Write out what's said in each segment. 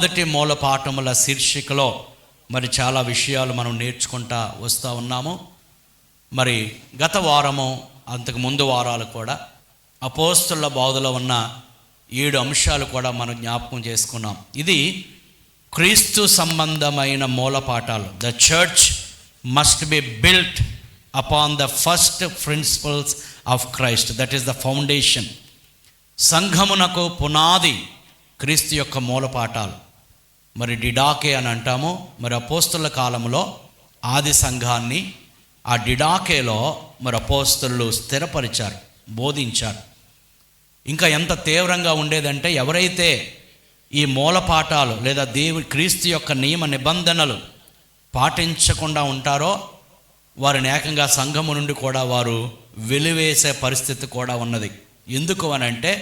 మొదటి మూల పాఠముల శీర్షికలో మరి చాలా విషయాలు మనం నేర్చుకుంటా వస్తూ ఉన్నాము. మరి గత వారము అంతకు ముందు వారాలు కూడా అపోస్తలుల బోధలో ఉన్న 7 అంశాలు కూడా మనం జ్ఞాపకం చేసుకున్నాం. ఇది క్రీస్తు సంబంధమైన మూల పాఠాలు. The church must be built upon the first principles of Christ, that is the foundation. సంఘమునకు పునాది క్రీస్తు యొక్క మూల పాఠాలు. మరి డిడాకే అని అంటాము. మరి అపోస్తలుల కాలంలో ఆది సంఘాన్ని ఆ డిడాకేలో మరి అపోస్తలులు స్థిరపరిచారు, బోధించారు. ఇంకా ఎంత తీవ్రంగా ఉండేదంటే, ఎవరైతే ఈ మూల పాఠాలు లేదా క్రీస్తు యొక్క నియమ నిబంధనలు పాటించకుండా ఉంటారో వారిని ఏకంగా సంఘము నుండి కూడా వారు వెలివేసే పరిస్థితి కూడా ఉన్నది. ఎందుకు అనంటే,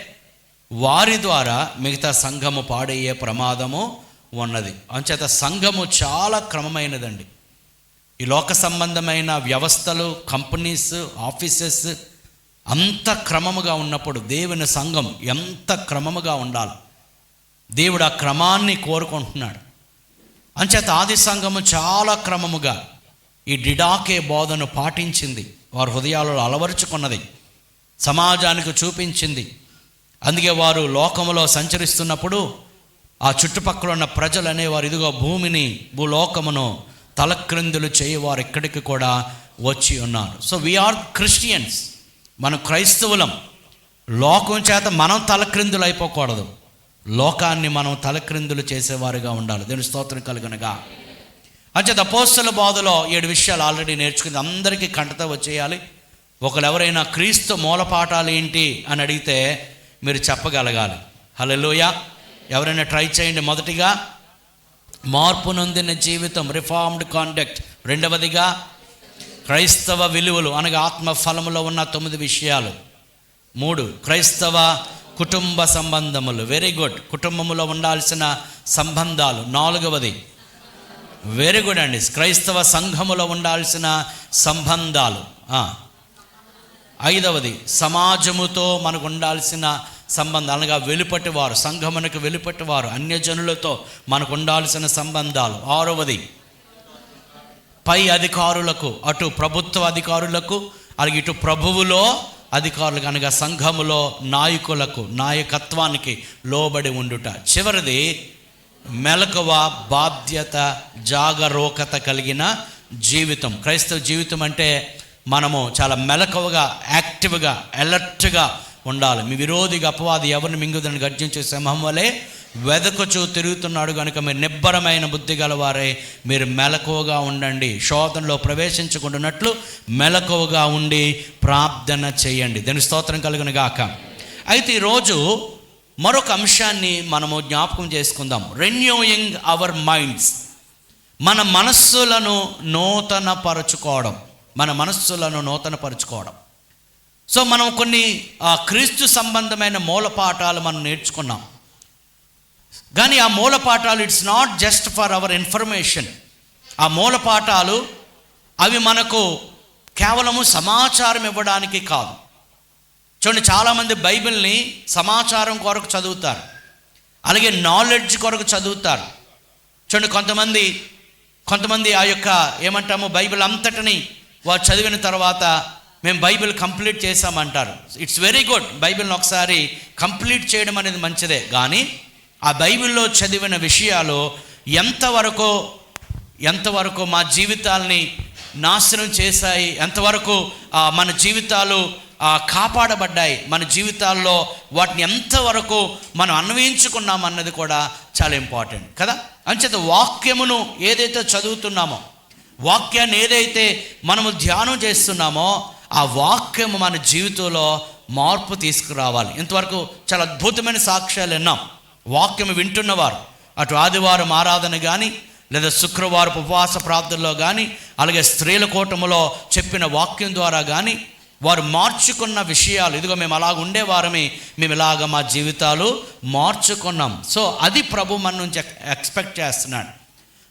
వారి ద్వారా మిగతా సంఘము పాడయ్యే ప్రమాదము ఉన్నది. అంచేత సంఘము చాలా క్రమమైనదండి. ఈ లోక సంబంధమైన వ్యవస్థలు, కంపెనీస్, ఆఫీసెస్ అంత క్రమముగా ఉన్నప్పుడు దేవుని సంఘం ఎంత క్రమముగా ఉండాలి. దేవుడు ఆ క్రమాన్ని కోరుకుంటున్నాడు. అంచేత ఆది సంఘము చాలా క్రమముగా ఈ డిడాకే బోధను పాటించింది, వారి హృదయాలలో అలవరుచుకున్నది, సమాజానికి చూపించింది. అందుకే వారు లోకములో సంచరిస్తున్నప్పుడు ఆ చుట్టుపక్కల ఉన్న ప్రజలు అనేవారు, ఇదిగో భూలోకమును తలక్రిందులు చేయవారు ఇక్కడికి కూడా వచ్చి ఉన్నారు. సో వీఆర్ క్రిస్టియన్స్, మనం క్రైస్తవులం. లోకం చేత మనం తలక్రిందులు అయిపోకూడదు, లోకాన్ని మనం తలక్రిందులు చేసేవారుగా ఉండాలి. దేవుని స్తోత్రం కలుగునగా. అంచేత అపోస్తలుల బోధలో 7 విషయాలు ఆల్రెడీ నేర్చుకుంది, అందరికీ కంటత వచ్చేయాలి. ఒకరు ఎవరైనా క్రీస్తు మూల పాఠాలు ఏంటి అని అడిగితే మీరు చెప్పగలగాలి. హల్లెలూయా. ఎవరైనా ట్రై చేయండి. మొదటిగా మార్పు నొందిన జీవితం, రిఫార్మ్డ్ కాండక్ట్. రెండవదిగా క్రైస్తవ విలువలు అనగా ఆత్మ ఫలములో ఉన్న 9 విషయాలు. 3 క్రైస్తవ కుటుంబ సంబంధములు, వెరీ గుడ్, కుటుంబములో ఉండాల్సిన సంబంధాలు. 4వది వెరీ గుడ్ అండి, క్రైస్తవ సంఘములో ఉండాల్సిన సంబంధాలు. 5వది సమాజముతో మనకు ఉండాల్సిన సంబంధాలు అనగా వెలుపటివారు, సంఘమునకు వెలుపటివారు, అన్యజనులతో మనకు ఉండాల్సిన సంబంధాలు. 6వది పై అధికారులకు, అటు ప్రభుత్వ అధికారులకు అలాగే ఇటు ప్రభువులో అధికారులకు అనగా సంఘములో నాయకులకు, నాయకత్వానికి లోబడి ఉండుట. చివరిది మెలకువ, బాధ్యత, జాగరూకత కలిగిన జీవితం. క్రైస్తవ జీవితం అంటే మనము చాలా మెలకువగా, యాక్టివ్గా, అలర్ట్గా ఉండాలి. మీ విరోధిగా అపవాది ఎవరిని మింగుదని గర్జించే సింహం వలె వెదకుచూ తిరుగుతున్నాడు కనుక మీరు నిబ్బరమైన బుద్ధి గలవారే, మీరు మెలకువగా ఉండండి. శోధనలో ప్రవేశించకుండానట్లు మెలకువగా ఉండి ప్రార్థన చేయండి. దాని స్తోత్రం కలుగును గాక. అయితే ఈరోజు మరొక అంశాన్ని మనము జ్ఞాపకం చేసుకుందాం. Renewing our minds. మన మనస్సులను నూతనపరచుకోవడం, మన మనస్సులను నూతనపరచుకోవడం. సో మనం కొన్ని క్రీస్తు సంబంధమైన మూల పాఠాలు మనం నేర్చుకున్నాం. కానీ ఆ మూల పాఠాలు it's not just for hour information. ఆ మూల పాఠాలు అవి మనకు కేవలము సమాచారం ఇవ్వడానికి కాదు. చూడండి, చాలామంది బైబిల్ని సమాచారం కొరకు చదువుతారు, అలాగే నాలెడ్జ్ కొరకు చదువుతారు. చూడండి, కొంతమంది ఆ యొక్క ఏమంటాము బైబిల్ అంతటిని వారు చదివిన తర్వాత మేము బైబిల్ కంప్లీట్ చేసామంటారు. ఇట్స్ వెరీ గుడ్, బైబిల్ని ఒకసారి కంప్లీట్ చేయడం అనేది మంచిదే. కానీ ఆ బైబిల్లో చదివిన విషయాలు ఎంతవరకు మా జీవితాల్ని నాశనం చేశాయి, ఎంతవరకు మన జీవితాలు కాపాడబడ్డాయి, మన జీవితాల్లో వాటిని ఎంతవరకు మనం అన్వయించుకున్నాం అన్నది కూడా చాలా ఇంపార్టెంట్ కదా. అంచేత వాక్యమును ఏదైతే చదువుతున్నామో, వాక్యాన్ని ఏదైతే మనము ధ్యానం చేస్తున్నామో, ఆ వాక్యము మన జీవితంలో మార్పు తీసుకురావాలి. ఇంతవరకు చాలా అద్భుతమైన సాక్ష్యాలు విన్నాం. వాక్యము వింటున్నవారు అటు ఆదివారం ఆరాధన కానీ, లేదా శుక్రవారం ఉపవాస ప్రార్థనలో కానీ, అలాగే స్త్రీల కూటములో చెప్పిన వాక్యం ద్వారా కానీ వారు మార్చుకున్న విషయాలు, ఇదిగో మేము అలాగ ఉండేవారమే, మేము ఇలాగ మా జీవితాలు మార్చుకున్నాం. సో అది ప్రభు మన నుంచి ఎక్స్పెక్ట్ చేస్తున్నాడు.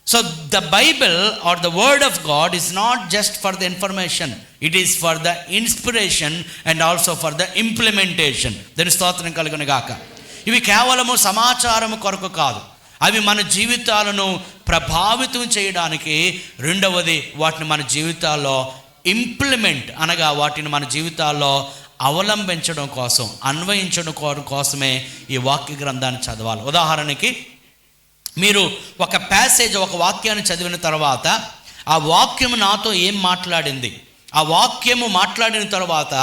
So the Bible or the word of God is not just for the information, it is for the inspiration and also for the implementation. Then స్తోత్రం కలుగును గాక. ఇవి కేవలము సమాచారము కొరకు కాదు, అవి మన జీవితాలను ప్రభావితం చేయడానికి. రెండవది, వాటిని మన జీవితాల్లో ఇంప్లిమెంట్ అనగా వాటిని మన జీవితాల్లో అవలంబించడం కోసం, అన్వయించడం కోసమే ఈ వాక్య గ్రంథాన్ని చదవాలి. ఉదాహరణకి మీరు ఒక ప్యాసేజ్, ఒక వాక్యాన్ని చదివిన తర్వాత ఆ వాక్యము నాతో ఏం మాట్లాడింది, ఆ వాక్యము మాట్లాడిన తర్వాత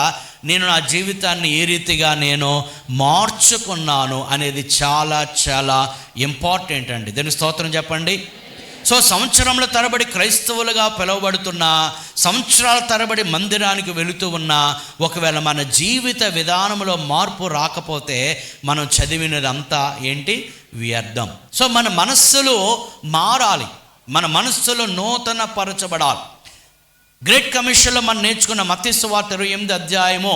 నేను నా జీవితాన్ని ఏ రీతిగా నేను మార్చుకున్నాను అనేది చాలా చాలా ఇంపార్టెంట్ అండి. దీనికి స్తోత్రం చెప్పండి. సో సంవత్సరముల తరబడి క్రైస్తవులుగా పిలువబడుతున్న, సంవత్సరాల తరబడి మందిరానికి వెళుతూ ఉన్న, ఒకవేళ మన జీవిత విధానంలో మార్పు రాకపోతే మనం చదివినదంతా ఏంటి? వ్యర్థం. సో మన మనస్సులు మారాలి, మన మనస్సులు నూతన పరచబడాలి. గ్రేట్ కమిషన్లో మనం నేర్చుకున్న మత్తయి సువార్త 28 అధ్యాయము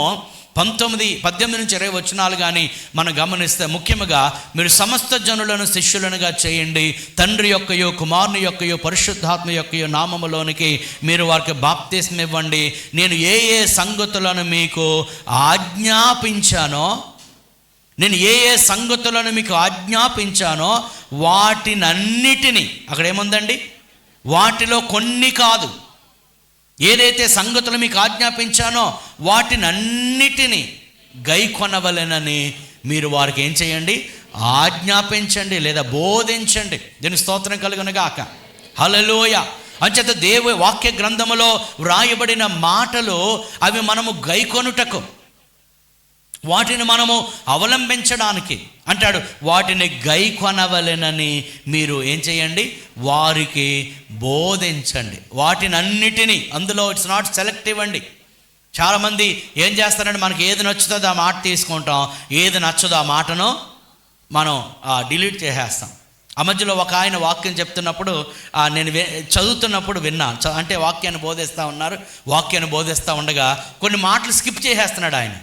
19-18 వచనాలు కానీ మనం గమనిస్తే, ముఖ్యంగా మీరు సమస్త జనులను శిష్యులనుగా చేయండి, తండ్రి యొక్కయో కుమారుని యొక్కయో పరిశుద్ధాత్మ యొక్కయో నామములోనికి మీరు వారికి బాప్తిస్మం ఇవ్వండి. నేను ఏ ఏ సంగతులను మీకు ఆజ్ఞాపించానో, వాటినన్నిటినీ, అక్కడ ఏముందండి? వాటిలో కొన్ని కాదు, ఏదైతే సంగతులు మీకు ఆజ్ఞాపించానో వాటినన్నిటినీ గైకొనవలెనని మీరు వారికి ఏం చేయండి? ఆజ్ఞాపించండి లేదా బోధించండి. దీని స్తోత్రం కలుగును గాక. హల్లెలూయా. అంచేత దేవుని వాక్య గ్రంథములో వ్రాయబడిన మాటలు అవి మనము గైకొనుటకు, వాటిని మనము అవలంబించడానికి అంటాడు. వాటిని గైకొనవలెనని మీరు ఏం చేయండి? వారికి బోధించండి. వాటినన్నిటినీ, అందులో ఇట్స్ నాట్ సెలెక్టివ్ అండి. చాలామంది ఏం చేస్తారంటే, మనకి ఏది నచ్చుతుందో ఆ మాట తీసుకుంటాం, ఏది నచ్చదో ఆ మాటను మనం డిలీట్ చేసేస్తాం. ఆ మధ్యలో ఒక ఆయన వాక్యం చెప్తున్నప్పుడు నేను చదువుతున్నప్పుడు విన్నాను. అంటే వాక్యాన్ని బోధిస్తూ ఉండగా కొన్ని మాటలు స్కిప్ చేసేస్తున్నాడు ఆయన.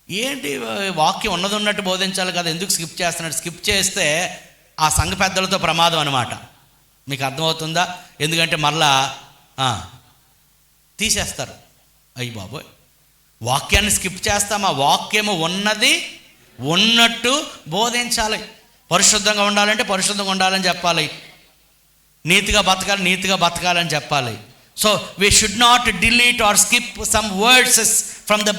ఏంటి, వాక్యం ఉన్నట్టు బోధించాలి కదా, ఎందుకు స్కిప్ చేస్తున్నాడు? స్కిప్ చేస్తే ఆ సంఘ పెద్దలతో ప్రమాదం అన్నమాట. మీకు అర్థమవుతుందా? ఎందుకంటే మళ్ళా తీసేస్తారు. అయ్యి బాబోయ్, వాక్యాన్ని స్కిప్ చేస్తామా? వాక్యము ఉన్నట్టు బోధించాలి. పరిశుద్ధంగా ఉండాలంటే పరిశుద్ధంగా ఉండాలని చెప్పాలి, నీతిగా బతకాలని చెప్పాలి. So we should not delete or skip some words from the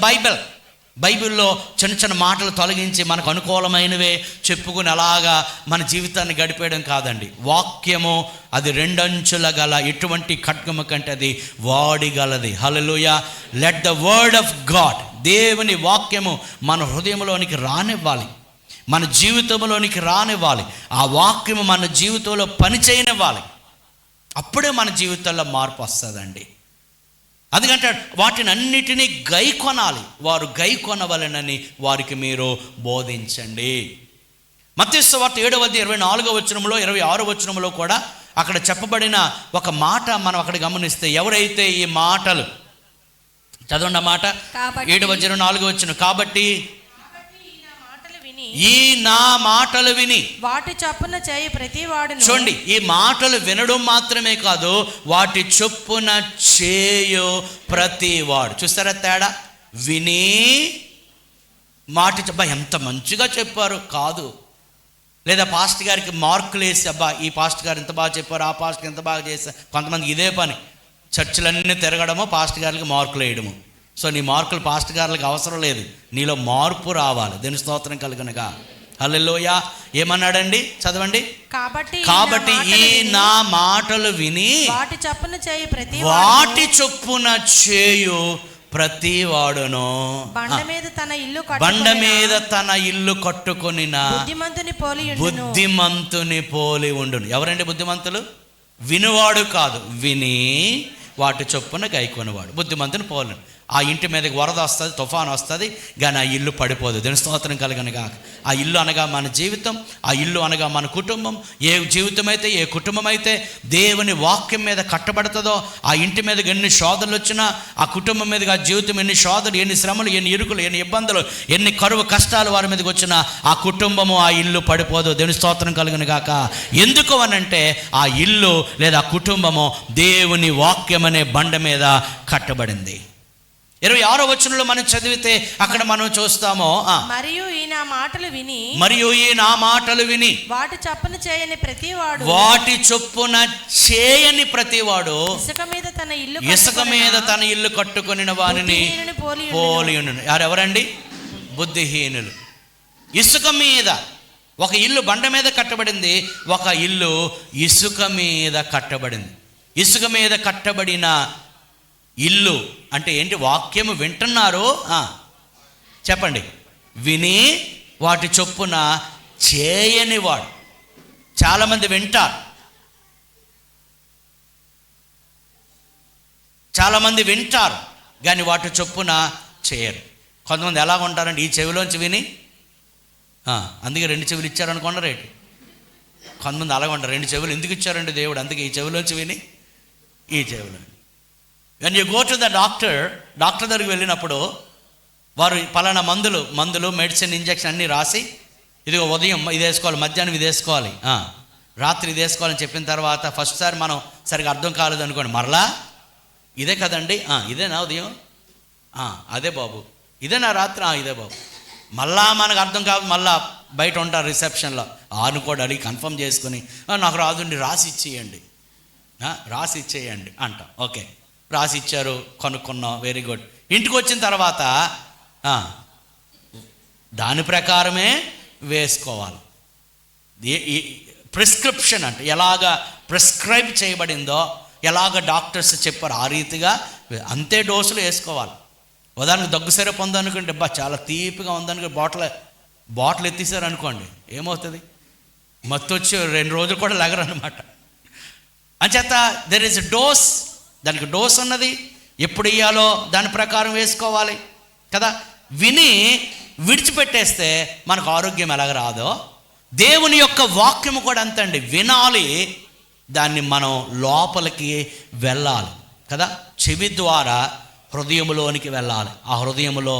బైబిల్లో చిన్న చిన్న మాటలు తొలగించి మనకు అనుకూలమైనవే చెప్పుకుని అలాగా మన జీవితాన్ని గడిపేయడం కాదండి. వాక్యము అది 2 అంచుల గల ఎటువంటి ఖడ్గము కంటే అది వాడిగలది. Hallelujah. Let the word of God, దేవుని వాక్యము మన హృదయంలోనికి రానివ్వాలి, మన జీవితంలోనికి రానివ్వాలి. ఆ వాక్యము మన జీవితంలో పనిచేయనివ్వాలి. అప్పుడే మన జీవితంలో మార్పు వస్తుందండి. అందుకంటే వాటిని అన్నిటినీ గైకొనాలి. వారు గైకొనవలెనని వారికి మీరు బోధించండి. మత్తయి సువార్త 7:24 వచనంలో 26 వచనంలో కూడా అక్కడ చెప్పబడిన ఒక మాట మనం అక్కడ గమనిస్తే, ఎవరైతే ఈ మాటలు చదవండి, మాట 7:24 వచనం, కాబట్టి ఈ నా మాటలు విని వాటి చొప్పున చేయి ప్రతివాడు. చూడండి, ఈ మాటలు వినడం మాత్రమే కాదు, వాటి చొప్పున చేయు ప్రతివాడు. చూస్తారా తేడా? విని మాట చెప్పా ఎంత మంచిగా చెప్పారు కాదు, లేదా పాస్టర్ గారికి మార్కులు వేసి అబ్బా ఈ పాస్టర్ గారు ఎంత బాగా చెప్పారు, ఆ పాస్టర్ ఎంత బాగా చేశారు. కొంతమంది ఇదే పని, చర్చిలన్నీ తిరగడము, పాస్టర్ గారికి మార్కులు వేయడము. సో నీ మార్కులు పాస్టర్ గారికి అవసరం లేదు, నీలో మార్పు రావాలి. దీని స్తోత్రం కలుగునగా. హల్లెలూయా. ఏమన్నాడండి? చదవండి. కాబట్టి ఈ నా మాటలు విని వాటి చొప్పున చేయు ప్రతివాడును బండ మీద తన ఇల్లు కట్టుకొనిన బుద్ధిమంతుని పోలి ఉండును. ఎవరండి బుద్ధిమంతులు? వినువాడు కాదు, విని వాటి చొప్పున గైకొనివాడు బుద్ధిమంతుని పోలి. ఆ ఇంటి మీదకి వరద వస్తుంది, తుఫాను వస్తుంది, కానీ ఆ ఇల్లు పడిపోదు. దీని స్తోత్రం కలుగనగా. ఆ ఇల్లు అనగా మన జీవితం, ఆ ఇల్లు అనగా మన కుటుంబం. ఏ జీవితం అయితే, ఏ కుటుంబం అయితే దేవుని వాక్యం మీద కట్టబడుతుందో, ఆ ఇంటి మీదకి ఎన్ని శోధనలు వచ్చినా, ఆ కుటుంబం మీదకి, ఆ జీవితం ఎన్ని శోధనలు, ఎన్ని శ్రమలు, ఎన్ని ఇరుకులు, ఎన్ని ఇబ్బందులు, ఎన్ని కరువు కష్టాలు వారి మీదకి వచ్చినా ఆ కుటుంబము, ఆ ఇల్లు పడిపోదు. దేవుని స్తోత్రం కలుగునుగాక. ఎందుకు అనంటే ఆ ఇల్లు లేదా కుటుంబము దేవుని వాక్యం అనే బండ మీద కట్టబడింది. 26వ వచనంలో మనం చదివితే అక్కడ మనం చూస్తాము, మరియు ఈ నా మాటలు విని వాటి చొప్పున చేయని ప్రతివాడు ఇసుక మీద తన ఇల్లు కట్టుకొనిన వానిని పోలి ఉండును. ఎవరండి? బుద్ధిహీనులు. ఇసుక మీద ఒక ఇల్లు బండ మీద కట్టబడింది, ఒక ఇల్లు ఇసుక మీద కట్టబడింది. ఇసుక మీద కట్టబడిన ఇల్లు అంటే ఏంటి? వాక్యము వింటున్నారు, చెప్పండి, విని వాటి చొప్పున చేయని వాడు. చాలామంది వింటారు, కానీ వాటి చొప్పున చేయరు. కొంతమంది ఎలా ఉంటారంటే ఈ చెవిలోంచి విని, అందుకే 2 చెవులు ఇచ్చారనుకున్నారు రేటు. కొంతమంది అలాగ ఉంటారు, 2 చెవులు ఎందుకు ఇచ్చారండి దేవుడు, అందుకే ఈ చెవిలోంచి విని ఈ చెవులు. When you go to the doctor దగ్గరికి వెళ్ళినప్పుడు వారు పలానా మందులు మెడిసిన్ ఇంజెక్షన్ అన్నీ రాసి, ఇదిగో ఉదయం ఇది వేసుకోవాలి, మధ్యాహ్నం ఇది వేసుకోవాలి, రాత్రి ఇది వేసుకోవాలని చెప్పిన తర్వాత ఫస్ట్ సారి మనం సరిగ్గా అర్థం కాలేదు అనుకోండి, మరలా ఇదే కదండి, ఇదేనా ఉదయం, అదే బాబు, ఇదేనా రాత్రి, ఇదే బాబు, మళ్ళా మనకు అర్థం కాదు, మళ్ళా బయట ఉంటారు రిసెప్షన్లో, కూడా అడిగి కన్ఫర్మ్ చేసుకుని నాకు రాదుండి రాసి ఇచ్చేయండి అంటాం. ఓకే, రాసి ఇచ్చారు, కొనుక్కున్నాం, వెరీ గుడ్. ఇంటికి వచ్చిన తర్వాత దాని ప్రకారమే వేసుకోవాలి. ప్రిస్క్రిప్షన్ అంటే ఎలాగ ప్రిస్క్రైబ్ చేయబడిందో, ఎలాగ డాక్టర్స్ చెప్పారు ఆ రీతిగా అంతే డోసులు వేసుకోవాలి. ఉదాహరణకు దగ్గు సిరప్ ఉందనుకోండి, చాలా తీపిగా ఉందనుకోండి, బాటిల్ ఎత్తేసారు అనుకోండి, ఏమవుతుంది? మత్తు వచ్చి 2 రోజులు కూడా లెగరు అనమాట. అంచేత దెర్ ఇస్ డోస్, దానికి డోస్ ఉన్నది, ఎప్పుడు ఇయ్యాలో దాని ప్రకారం వేసుకోవాలి కదా. విని విడిచిపెట్టేస్తే మనకు ఆరోగ్యం ఎలాగ రాదో, దేవుని యొక్క వాక్యము కూడా అంతండి, వినాలి, దాన్ని మనం లోపలికి వెళ్ళాలి కదా. చెవి ద్వారా హృదయములోనికి వెళ్ళాలి, ఆ హృదయములో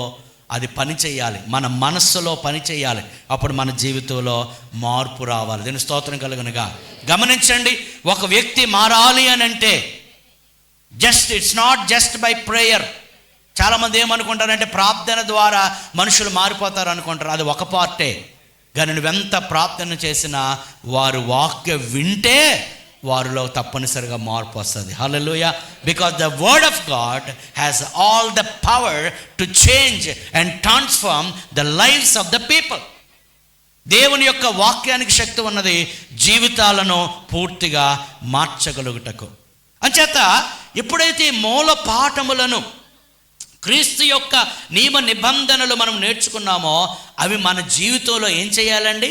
అది పని చేయాలి, మన మనస్సులో పని చేయాలి, అప్పుడు మన జీవితంలో మార్పు రావాలి. దీని స్తోత్రం కలుగునుగా. గమనించండి, ఒక వ్యక్తి మారాలి అని అంటే it's not just by prayer. చాలామంది ఏమనుకుంటారంటే ప్రార్థన ద్వారా మనుషులు మారిపోతారు అనుకుంటారు, అది ఒక పార్టే. కానీ నువ్వెంత ప్రార్థన చేసినా వారు వాక్యం వింటే వారిలో తప్పనిసరిగా మార్పు వస్తుంది. Hallelujah. Because the word of God has all the power to change and transform the lifes of the people. దేవుని యొక్క వాక్యానికి శక్తి ఉన్నది జీవితాలను పూర్తిగా మార్చగలుగుటకు. అంచేత ఎప్పుడైతే మూల పాఠములను, క్రీస్తు యొక్క నియమ నిబంధనలు మనం నేర్చుకున్నామో అవి మన జీవితంలో ఏం చేయాలండి?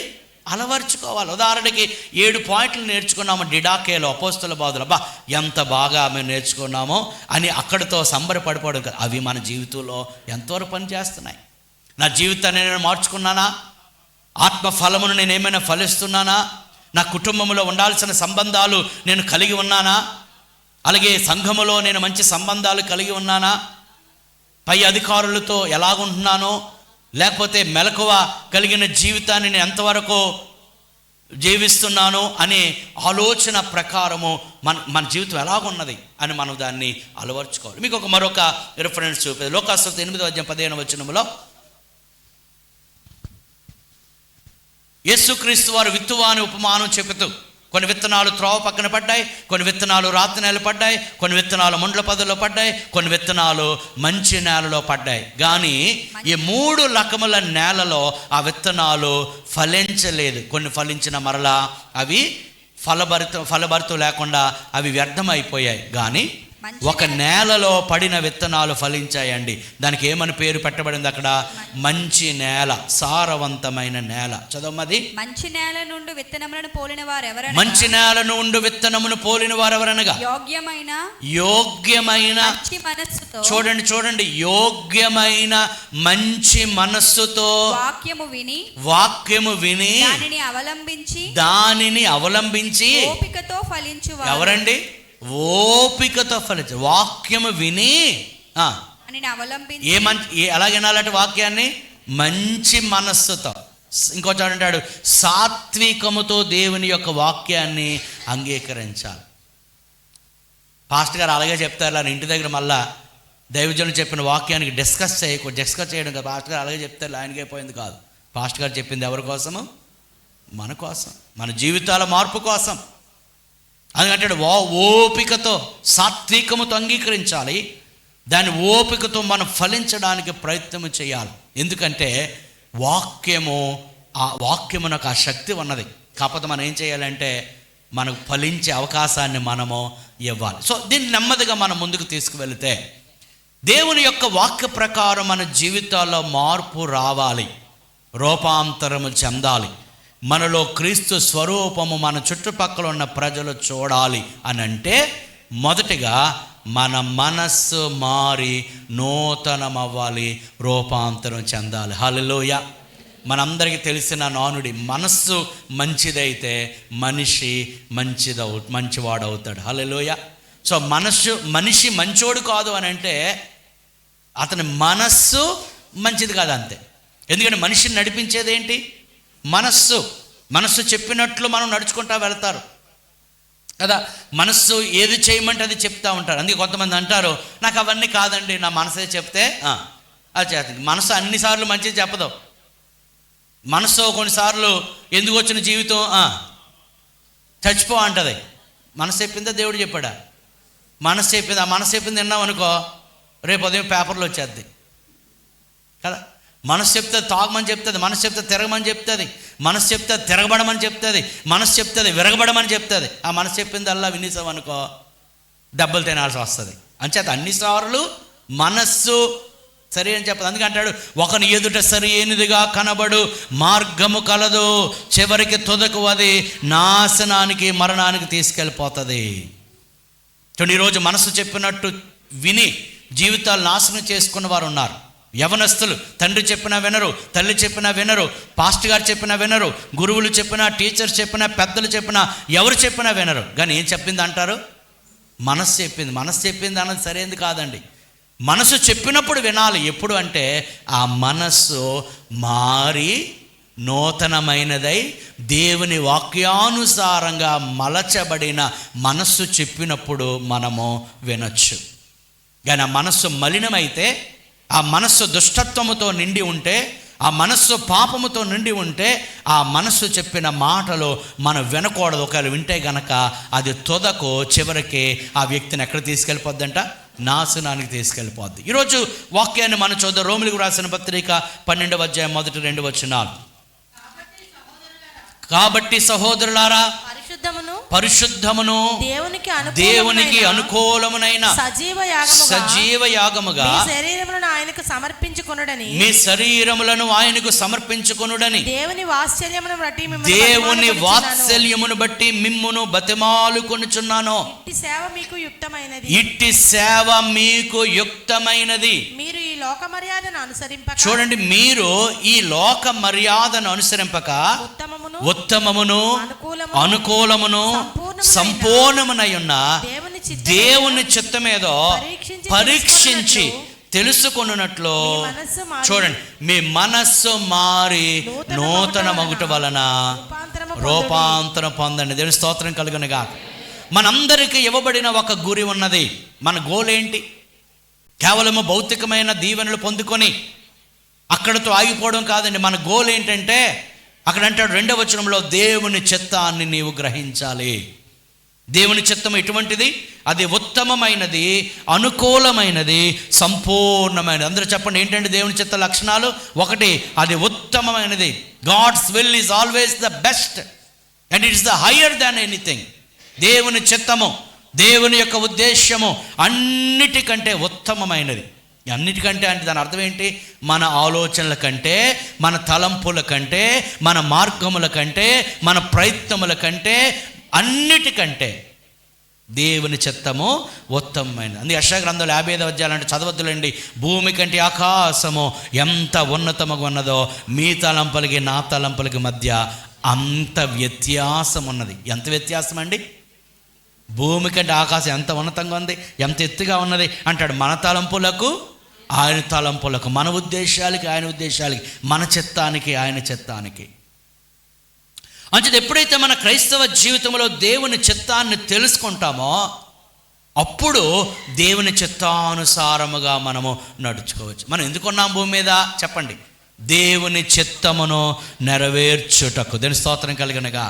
అలవర్చుకోవాలి. ఉదాహరణకి 7 పాయింట్లు నేర్చుకున్నాము డిడాకేలో, అపోస్తల బోధలో. ఎంత బాగా మేము నేర్చుకున్నామో అని అక్కడితో సంబరపడిపోవడం కదా, అవి మన జీవితంలో ఎంతవరకు పనిచేస్తున్నాయి? నా జీవితాన్ని నేను మార్చుకున్నానా? ఆత్మ ఫలమును నేను ఏమైనా ఫలిస్తున్నానా? నా కుటుంబంలో ఉండాల్సిన సంబంధాలు నేను కలిగి ఉన్నానా? అలాగే సంఘములో నేను మంచి సంబంధాలు కలిగి ఉన్నానా? పై అధికారులతో ఎలాగుంటున్నానో, లేకపోతే మెలకువ కలిగిన జీవితాన్ని నేను ఎంతవరకు జీవిస్తున్నాను అనే ఆలోచన ప్రకారము మన జీవితం ఎలాగున్నది అని మనం దాన్ని అలవర్చుకోవాలి. మీకు మరొక రిఫరెన్స్ చూపేది లోకాసువార్త 8:15 యేసుక్రీస్తు వారు విత్తువాని ఉపమానం చెబుతూ, కొన్ని విత్తనాలు త్రోవ పక్కన పడ్డాయి, కొన్ని విత్తనాలు రాతి నేల పడ్డాయి, కొన్ని విత్తనాలు ముండ్ల పొదల్లో పడ్డాయి, కొన్ని విత్తనాలు మంచి నేలలో పడ్డాయి. కానీ ఈ 3 రకముల నేలలో ఆ విత్తనాలు ఫలించలేదు. కొన్ని ఫలించిన మరలా అవి ఫలభరితం లేకుండా అవి వ్యర్థమైపోయాయి. కానీ ఒక నేలలో పడిన విత్తనాలు ఫలించాయండి. దానికి ఏమని పేరు పెట్టబడింది అక్కడ? మంచి నేల, సారవంతమైన నేల. చదవమది. మంచి నేల నుండి విత్తనములను పోలిన వారెవరనగా, మంచి నేల నుండి విత్తనమును పోలిన వారెవరనగా, యోగ్యమైన మంచి మనస్సుతో, చూడండి, యోగ్యమైన మంచి మనస్సుతో వాక్యము విని దానిని అవలంబించి ఓపికతో ఫలించు. ఎవరండి? ఓపికతో ఫలించు. వాక్యము విని ఎలాగ వినాలంటే వాక్యాన్ని మంచి మనస్సుతో, ఇంకో చోట అంటాడు సాత్వికముతో దేవుని యొక్క వాక్యాన్ని అంగీకరించాలి. పాస్టర్ గారు అలాగే చెప్తారు, ఇంటి దగ్గర మళ్ళా దైవజనులు చెప్పిన వాక్యానికి డిస్కస్ చేయడం కాదు. పాస్టర్ గారు అలాగే చెప్తే ఆయనకే పోయింది కాదు. పాస్టర్ గారు చెప్పింది ఎవరి కోసము? మన కోసం, మన జీవితాల మార్పు కోసం. అందుకంటే ఓపికతో సాత్వికముతో అంగీకరించాలి. దాని ఓపికతో మనం ఫలించడానికి ప్రయత్నం చేయాలి. ఎందుకంటే ఆ వాక్యమునకు ఆ శక్తి ఉన్నది. కాకపోతే మనం ఏం చేయాలంటే మనకు ఫలించే అవకాశాన్ని మనము ఇవ్వాలి. సో దీన్ని నెమ్మదిగా మనం ముందుకు తీసుకువెళితే దేవుని యొక్క వాక్య ప్రకారం మన జీవితాల్లో మార్పు రావాలి, రూపాంతరము చెందాలి. మనలో క్రీస్తు స్వరూపము మన చుట్టుపక్కల ఉన్న ప్రజలు చూడాలి అని అంటే మొదటిగా మన మనస్సు మారి నూతనమవ్వాలి, రూపాంతరం చెందాలి. హల్లెలూయా. మనందరికీ తెలిసిన నానుడి, మనస్సు మంచిదైతే మనిషి మంచివాడవుతాడు. హల్లెలూయా. సో మనిషి మంచోడు కాదు అని అంటే అతని మనస్సు మంచిది కాదు అంతే. ఎందుకంటే మనిషిని నడిపించేది ఏంటి? మనస్సు చెప్పినట్లు మనం నడుచుకుంటా వెళ్తారు కదా. మనస్సు ఏది చేయమంటే అది చెప్తూ ఉంటారు. అందుకే కొంతమంది అంటారు, నాకు అవన్నీ కాదండి, నా మనసే చెప్తే అది చేస్తుంది. మనసు అన్నిసార్లు మంచిది చెప్పదు. మనసు కొన్నిసార్లు ఎందుకు వచ్చిన జీవితం చచ్చిపో అంటది. మనసు చెప్పిందా దేవుడు చెప్పాడా? మనసు చెప్పింది. ఆ మనసు చెప్పింది విన్నాం అనుకో, రేపు ఉదయం పేపర్లో వచ్చేద్ది కదా. మనసు చెప్తే తాగమని చెప్తుంది, మనసు చెప్తే తిరగమని చెప్తుంది, మనసు చెప్తే తిరగబడమని చెప్తుంది, మనసు చెప్తుంది విరగబడమని చెప్తుంది. ఆ మనసు చెప్పిందల్లా వినేసాం అనుకో దెబ్బలు తినాల్సి వస్తుంది. అంచేత అన్నిసార్లు మనస్సు సరి అని చెప్పదు. అందుకంటాడు, ఒకని ఎదుట సరి అయినదిగా కనబడు మార్గము కలదు, చివరికి తుదకు అది నాశనానికి మరణానికి తీసుకెళ్ళిపోతుంది. చూడండి, ఈరోజు మనసు చెప్పినట్టు విని జీవితాలు నాశనం చేసుకున్న వారు ఉన్నారు. యవనస్తులు తండ్రి చెప్పినా వినరు, తల్లి చెప్పినా వినరు, పాస్టర్ గారు చెప్పినా వినరు, గురువులు చెప్పినా, టీచర్స్ చెప్పినా, పెద్దలు చెప్పినా, ఎవరు చెప్పినా వినరు. కానీ ఏం చెప్పింది అంటారు? మనసు చెప్పింది అన్నది సరైనది కాదండి. మనసు చెప్పినప్పుడు వినాలి. ఎప్పుడు అంటే ఆ మనస్సు మారి నూతనమైనదై దేవుని వాక్యానుసారంగా మలచబడిన మనస్సు చెప్పినప్పుడు మనము వినొచ్చు. కానీ ఆ మనస్సు మలినమైతే, ఆ మనస్సు దుష్టత్వముతో నిండి ఉంటే, ఆ మనస్సు పాపముతో నిండి ఉంటే ఆ మనస్సు చెప్పిన మాటలు మనం వినకూడదు. ఒకవేళ వింటే గనక అది తుదకు చివరికి ఆ వ్యక్తిని ఎక్కడ తీసుకెళ్ళిపోద్దంట? నాశనానికి తీసుకెళ్ళిపోద్ది. ఈరోజు వాక్యాన్ని మనం చూద్దాం. రోమిలికి రాసిన పత్రిక 12వ అధ్యాయం 1-2 వచనాలు. కాబట్టి సహోదరులారా, పరిశుద్ధమును దేవునికి అనుకూలమునైన సజీవ యాగముగా మీ శరీరములను ఆయనకు సమర్పించుకొనుడని దేవుని వాత్సల్యమును బట్టి మిమ్మును బతిమాలుకొనుచున్నాను. ఇట్టి సేవ మీకు యుక్తమైనది. మీరు ఈ లోక మర్యాదను అనుసరింపక, చూడండి, మీరు ఈ లోక మర్యాదను అనుసరింపక ఉత్తమమును అనుకూలమును సంపూర్ణమునై ఉన్న దేవుని చిత్తమేదో పరీక్షించి తెలుసుకొనున్నట్లు, చూడండి, మీ మనస్సు మారి నూతన మగుట వలన రూపాంతరం పొందండి. దేవుని స్తోత్రం కలుగునుగా. మనందరికీ ఇవ్వబడిన ఒక గురి ఉన్నది. మన గోల్ ఏంటి? కేవలము భౌతికమైన దీవెనలు పొందుకొని అక్కడతో ఆగిపోవడం కాదండి. మన గోల్ ఏంటంటే, అక్కడ అంటాడు 2వ వచనంలో, దేవుని చిత్తాన్ని నీవు గ్రహించాలి. దేవుని చిత్తం ఎటువంటిది? అది ఉత్తమమైనది, అనుకూలమైనది, సంపూర్ణమైనది. అందరూ చెప్పండి, ఏంటంటే దేవుని చిత్త లక్షణాలు? 1, అది ఉత్తమమైనది. God's will is always the best and it is the higher than anything. దేవుని చిత్తము, దేవుని యొక్క ఉద్దేశ్యము అన్నిటికంటే ఉత్తమమైనది. అన్నిటికంటే అంటే దాని అర్థం ఏంటి? మన ఆలోచనల కంటే, మన తలంపుల కంటే, మన మార్గముల కంటే, మన ప్రయత్నముల కంటే, అన్నిటికంటే దేవుని చిత్తము ఉత్తమమైనది. అందుకే యెషయా గ్రంథంలో 55వ అధ్యాయం అంటే చదవద్దులండి. భూమి కంటే ఆకాశము ఎంత ఉన్నతముగా ఉన్నదో మీ తలంపులకి నా తలంపులకి మధ్య అంత వ్యత్యాసం ఉన్నది. ఎంత వ్యత్యాసం అండి? భూమి కంటే ఆకాశం ఎంత ఉన్నతంగా ఉంది, ఎంత ఎత్తుగా ఉన్నది అంటాడు. మన తలంపులకు ఆయన తలంపులకు, మన ఉద్దేశాలకి ఆయన ఉద్దేశాలకి, మన చిత్తానికి ఆయన చిత్తానికి. అంటే ఎప్పుడైతే మన క్రైస్తవ జీవితంలో దేవుని చిత్తాన్ని తెలుసుకుంటామో అప్పుడు దేవుని చిత్తానుసారముగా మనము నడుచుకోవచ్చు. మనం ఎందుకున్నాం భూమి మీద చెప్పండి? దేవుని చిత్తమును నెరవేర్చుటకు. దేవుని స్తోత్రం కలుగునుగా.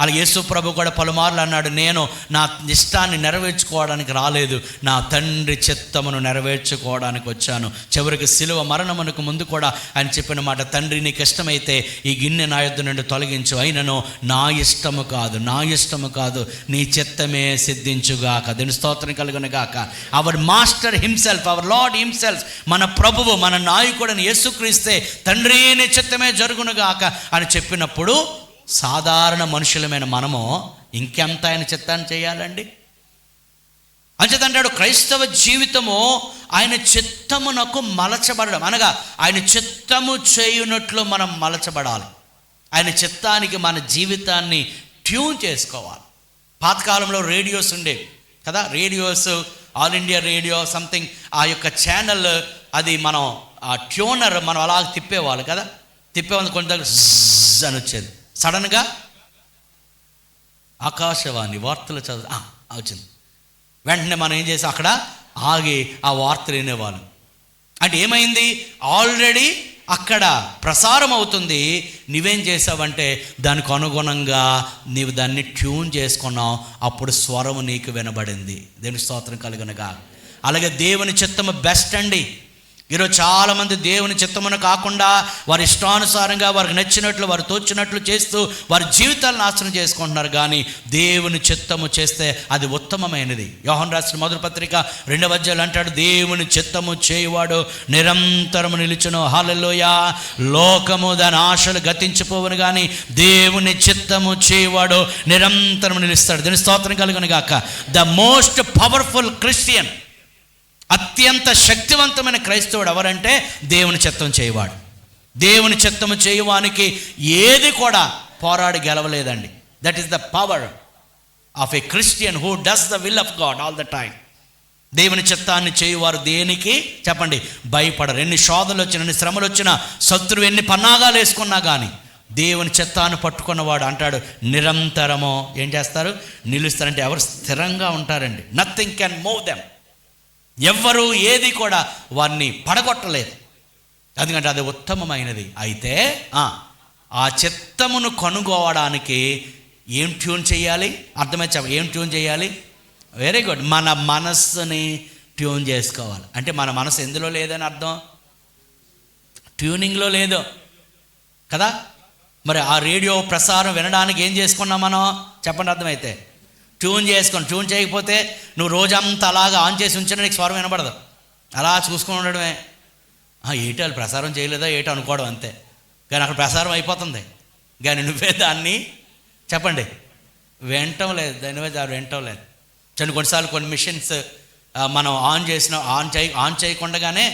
అలాగే యేసు ప్రభు కూడా పలుమార్లు అన్నాడు, నేను నా ఇష్టాన్ని నెరవేర్చుకోవడానికి రాలేదు, నా తండ్రి చిత్తమును నెరవేర్చుకోవడానికి వచ్చాను. చివరికి శిలువ మరణమునకు ముందు కూడా ఆయన చెప్పిన మాట, తండ్రి నీకు ఇష్టమైతే ఈ గిన్నె నా యొద్ద నుండి తొలగించు, అయినను నా ఇష్టము కాదు నీ చిత్తమే సిద్ధించుగాక. దీని స్తోత్రం కలుగునుగాక. Our master himself, our Lord himself, మన ప్రభువు, మన నాయకుడిని యేసుక్రీస్తే తండ్రి నీ చిత్తమే జరుగునుగాక అని చెప్పినప్పుడు సాధారణ మనుషులమైన మనము ఇంకెంత ఆయన చిత్తాన్ని చేయాలండి? అంచేతంటాడు క్రైస్తవ జీవితము ఆయన చిత్తమునకు మలచబడడం, అనగా ఆయన చిత్తము చేయునట్లు మనం మలచబడాలి. ఆయన చిత్తానికి మన జీవితాన్ని ట్యూన్ చేసుకోవాలి. పాతకాలంలో రేడియోస్ ఉండేవి కదా, radios, all India radio something, ఆ యొక్క ఛానల్ అది మనం ఆ ట్యూనర్ మనం అలా తిప్పేవాళ్ళు కదా, తిప్పేవాళ్ళు కొంత దగ్గర అని వచ్చేది. సడన్గా ఆకాశవాణి వార్తలు వచ్చింది. వెంటనే మనం ఏం చేసాం, అక్కడ ఆగి ఆ వార్తలు వినేవాళ్ళు. అంటే ఏమైంది, ఆల్రెడీ అక్కడ ప్రసారం అవుతుంది, నువ్వేం చేసావంటే దానికి అనుగుణంగా నీవు దాన్ని ట్యూన్ చేసుకున్నావు, అప్పుడు స్వరము నీకు వినబడింది. దేవుని స్తోత్రం కలుగునుగా. అలాగే దేవుని చిత్తము బెస్ట్ అండి. ఈరోజు చాలామంది దేవుని చిత్తమును కాకుండా వారి ఇష్టానుసారంగా వారికి నచ్చినట్లు, వారు తోచినట్లు చేస్తూ వారి జీవితాలను నాశనం చేసుకుంటున్నారు. కానీ దేవుని చిత్తము చేస్తే అది ఉత్తమమైనది. యోహాను రాసిన మొదటి పత్రిక 2వ అధ్యాయం అంటాడు, దేవుని చిత్తము చేయువాడు నిరంతరము నిలుచును. హల్లెలూయా. లోకము దాని ఆశలు గతించిపోవును, కానీ దేవుని చిత్తము చేయువాడు నిరంతరము నిలుస్తాడు. దీని స్తోత్రం కలుగును గాక. ద మోస్ట్ పవర్ఫుల్ క్రిస్టియన్, అత్యంత శక్తివంతమైన క్రైస్తవుడు ఎవరంటే దేవుని చిత్తం చేయవాడు. దేవుని చిత్తము చేయవానికి ఏది కూడా పోరాడి గెలవలేదండి. That is the power of a Christian who does the will of God all the time. దేవుని చిత్తాన్ని చేయువారు దేనికి చెప్పండి భయపడరు. ఎన్ని శోధనలు వచ్చినా, ఎన్ని శ్రమలు వచ్చినా, శత్రువు ఎన్ని పన్నాగాలు వేసుకున్నా కానీ దేవుని చిత్తాన్ని పట్టుకున్నవాడు అంటాడు నిరంతరము ఏం చేస్తారు, నిలుస్తారంటే ఎవరు స్థిరంగా ఉంటారండి. Nothing can move them. ఎవ్వరూ ఏది కూడా వారిని పడగొట్టలేదు, ఎందుకంటే అది ఉత్తమమైనది. అయితే ఆ చిత్తమును కనుగోవడానికి ఏం ట్యూన్ చేయాలి? అర్థమై ఏం ట్యూన్ చేయాలి? వెరీ గుడ్, మన మనస్సుని ట్యూన్ చేసుకోవాలి. అంటే మన మనసు ఎందులో లేదని అర్థం, ట్యూనింగ్లో లేదు కదా. మరి ఆ రేడియో ప్రసారం వినడానికి ఏం చేసుకున్నాం మనం చెప్పండి, అర్థమైతే ట్యూన్ చేసుకొని. ట్యూన్ చేయకపోతే నువ్వు రోజంతా అలాగా ఆన్ చేసి ఉంచినా నీకు స్వరం వినపడదు, అలా చూసుకొని ఉండడమే. ఏటో వాళ్ళు ప్రసారం చేయలేదా ఏటో అనుకోవడం అంతే. కానీ అక్కడ ప్రసారం అయిపోతుంది, కానీ నువ్వే దాన్ని చెప్పండి వినటం లేదు, దాని మీద వినటం లేదు. కొన్నిసార్లు కొన్ని మిషన్స్ మనం ఆన్ చేయకుండానే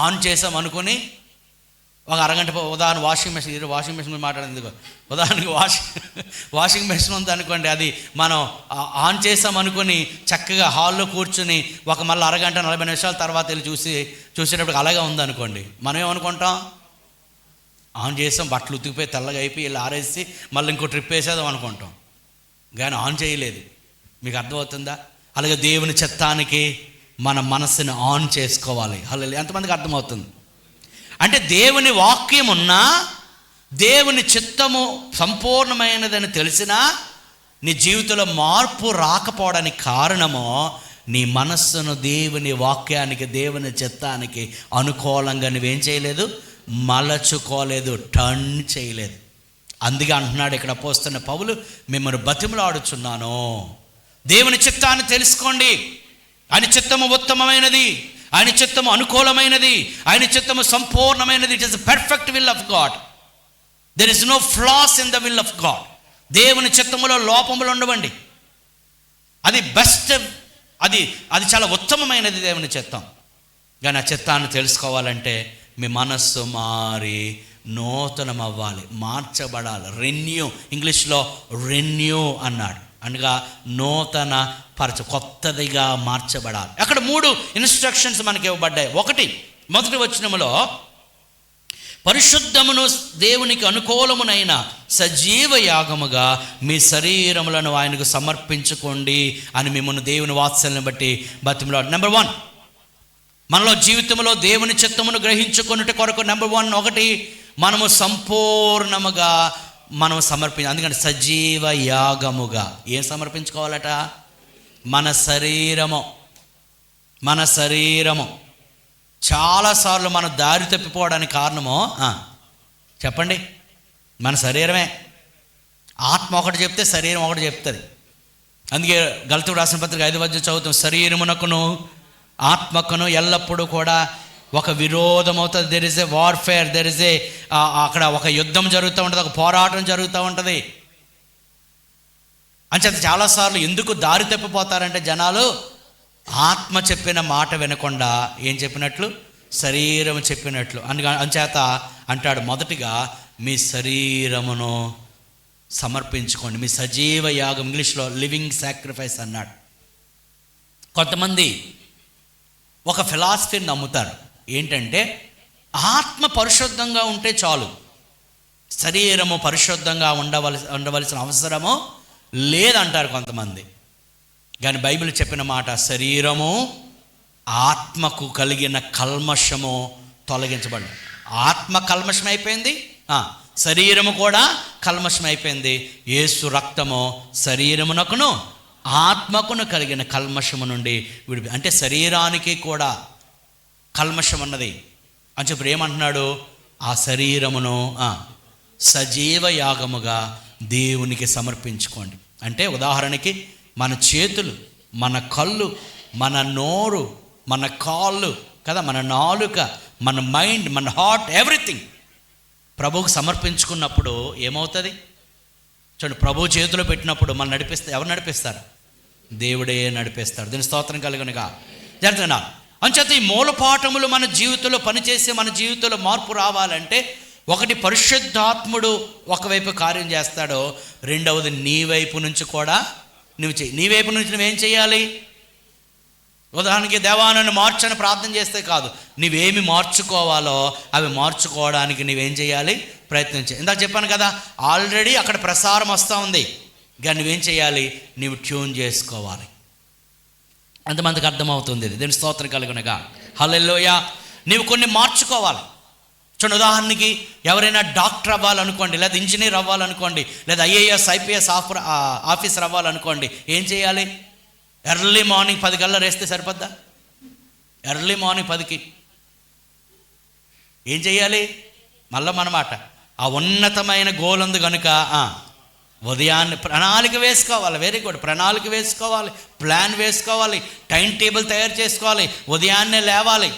ఆన్ చేసాం అనుకుని ఒక అరగంట ఉదాహరణ వాషింగ్ మెషిన్ మాట్లాడేందుకు ఉదాహరణకి వాషింగ్ మెషిన్ ఉంది అనుకోండి, అది మనం ఆన్ చేసాం అనుకుని చక్కగా హాల్లో కూర్చుని ఒక మళ్ళీ అరగంట 40 నిమిషాల తర్వాత వెళ్ళి చూసేటప్పుడు అలాగే ఉందనుకోండి, మనం ఏమనుకుంటాం, ఆన్ చేసాం బట్టలు ఉతికిపోయి తెల్లగా అయిపోయి వెళ్ళి ఆరేసి మళ్ళీ ఇంకో ట్రిప్ వేసేదాం అనుకుంటాం, కానీ ఆన్ చేయలేదు. మీకు అర్థమవుతుందా? అలాగే దేవుని చిత్తానికి మన మనసుని ఆన్ చేసుకోవాలి. హల్లెలూయా. ఎంతమందికి అర్థమవుతుంది? అంటే దేవుని వాక్యం ఉన్నా, దేవుని చిత్తము సంపూర్ణమైనదని తెలిసినా నీ జీవితంలో మార్పు రాకపోవడానికి కారణము నీ మనస్సును దేవుని వాక్యానికి, దేవుని చిత్తానికి అనుకూలంగా నువ్వేం చేయలేదు, మలచుకోలేదు, టర్న్ చేయలేదు. అందుకే అంటున్నాడు ఇక్కడ అపోస్తలుడైన పౌలు, మిమ్మల్ని బతిమలాడుచున్నాను, దేవుని చిత్తాన్ని తెలుసుకోండి. ఆయన చిత్తము ఉత్తమమైనది, ఆయన చిత్తము అనుకూలమైనది, ఆయన చిత్తము సంపూర్ణమైనది. It is the perfect will of God. There is no flaws in the will of God. దేవుని చిత్తములో లోపములు ఉండవండి. అది బెస్ట్, అది చాలా ఉత్తమమైనది దేవుని చిత్తం. కానీ ఆ చిత్తాన్ని తెలుసుకోవాలంటే మీ మనస్సు మారి నూతనం అవ్వాలి, మార్చబడాలి. రెన్యూ, ఇంగ్లీష్లో రెన్యూ అన్నాడు, అనగా నూతన కొత్తదిగా మార్చబడాలి. అక్కడ 3 ఇన్స్ట్రక్షన్స్ మనకి ఇవ్వబడ్డాయి. ఒకటి, మొదటి వచనములో పరిశుద్ధమును దేవునికి అనుకూలమునైన సజీవ యాగముగా మీ శరీరములను ఆయనకు సమర్పించుకోండి అని మిమ్మల్ని దేవుని వాత్సల్యం బట్టి బతిమలాడు. నెంబర్ 1, మనలో జీవితంలో దేవుని చిత్తమును గ్రహించుకున్నట్టు కొరకు నెంబర్ 1 ఒకటి, మనము సంపూర్ణముగా మనం అందుకని సజీవ యాగముగా ఏం సమర్పించుకోవాలట? మన శరీరము. చాలాసార్లు మనం దారి తప్పిపోవడానికి కారణమో చెప్పండి, మన శరీరమే. ఆత్మ ఒకటి చెప్తే శరీరం ఒకటి చెప్తుంది. అందుకే గలతీయులకు రాసిన పత్రిక 5వ చదువుతాం, శరీరమునకును ఆత్మకును ఎల్లప్పుడూ కూడా ఒక విరోధం అవుతుంది. There is a warfare, there is a అక్కడ ఒక యుద్ధం జరుగుతూ ఉంటుంది, ఒక పోరాటం జరుగుతూ ఉంటుంది. అంచేత చాలాసార్లు ఎందుకు దారి తప్పిపోతారంటే జనాలు ఆత్మ చెప్పిన మాట వినకుండా ఏం చెప్పినట్లు? శరీరం చెప్పినట్లు. అంచేత అంటాడు మొదటిగా మీ శరీరమును సమర్పించుకోండి, మీ సజీవ యాగం, ఇంగ్లీష్లో లివింగ్ సాక్రిఫైస్ అన్నాడు. కొంతమంది ఒక ఫిలాసఫీని నమ్ముతారు, ఏంటంటే ఆత్మ పరిశుద్ధంగా ఉంటే చాలు, శరీరము పరిశుద్ధంగా ఉండవలసిన అవసరము లేదంటారు కొంతమంది. కానీ బైబిల్ చెప్పిన మాట, శరీరము ఆత్మకు కలిగిన కల్మషము తొలగించబడి, ఆత్మ కల్మషం అయిపోయింది, శరీరము కూడా కల్మషం అయిపోయింది. యేసు రక్తము శరీరమునకును ఆత్మకును కలిగిన కల్మషము నుండి అంటే శరీరానికి కూడా కల్మషం ఉన్నది అని చెప్పి ఏమంటున్నాడు? ఆ శరీరమును సజీవ యాగముగా దేవునికి సమర్పించుకోండి. అంటే ఉదాహరణకి మన చేతులు, మన కళ్ళు, మన నోరు, మన కాళ్ళు కదా, మన నాలుక, మన మైండ్, మన హార్ట్, ఎవ్రీథింగ్ ప్రభువుకు సమర్పించుకున్నప్పుడు ఏమవుతుంది? చూడండి, ప్రభు చేతిలో పెట్టినప్పుడు మనం ఎవరు నడిపిస్తారు? దేవుడే నడిపిస్తాడు. దీని స్తోత్రం కలుగునుగా. జరుగుతున్నా అంచేత ఈ మూలపాఠములు మన జీవితంలో పనిచేసి మన జీవితంలో మార్పు రావాలంటే ఒకటి, పరిశుద్ధాత్ముడు ఒకవైపు కార్యం చేస్తాడో, రెండవది నీ వైపు నుంచి కూడా నువ్వు చెయ్యి. నీ వైపు నుంచి నువ్వేం చేయాలి? ఉదాహరణకి దేవా నన్ను మార్చని ప్రార్థన చేస్తే కాదు, నువ్వేమి మార్చుకోవాలో అవి మార్చుకోవడానికి నువ్వేం చేయాలి? ప్రయత్నించాలి. ఇందాక చెప్పాను కదా, ఆల్రెడీ అక్కడ ప్రసారం వస్తూ ఉంది, కానీ నువ్వేం చేయాలి? నువ్వు ట్యూన్ చేసుకోవాలి. అంతమందికి అర్థమవుతుంది. దీని స్తోత్రం కలుగునగా. హల్లెలూయా. నీవు కొన్ని మార్చుకోవాలి. చూడండి, ఉదాహరణకి ఎవరైనా డాక్టర్ అవ్వాలనుకోండి, లేదా ఇంజనీర్ అవ్వాలనుకోండి, లేదా IAS IPS ఆఫీసర్ అవ్వాలనుకోండి, ఏం చేయాలి? ఎర్లీ మార్నింగ్ 10 గల్లా వేస్తే సరిపోద్దా? ఎర్లీ మార్నింగ్ 10కి ఏం చేయాలి? మళ్ళీ మనమాట ఆ ఉన్నతమైన గోల్ ఉంది కనుక ఉదయాన్నే ప్రణాళిక వేసుకోవాలి. Very good. ప్రణాళిక వేసుకోవాలి, ప్లాన్ వేసుకోవాలి, టైం టేబుల్ తయారు చేసుకోవాలి, ఉదయాన్నే లేవాలి,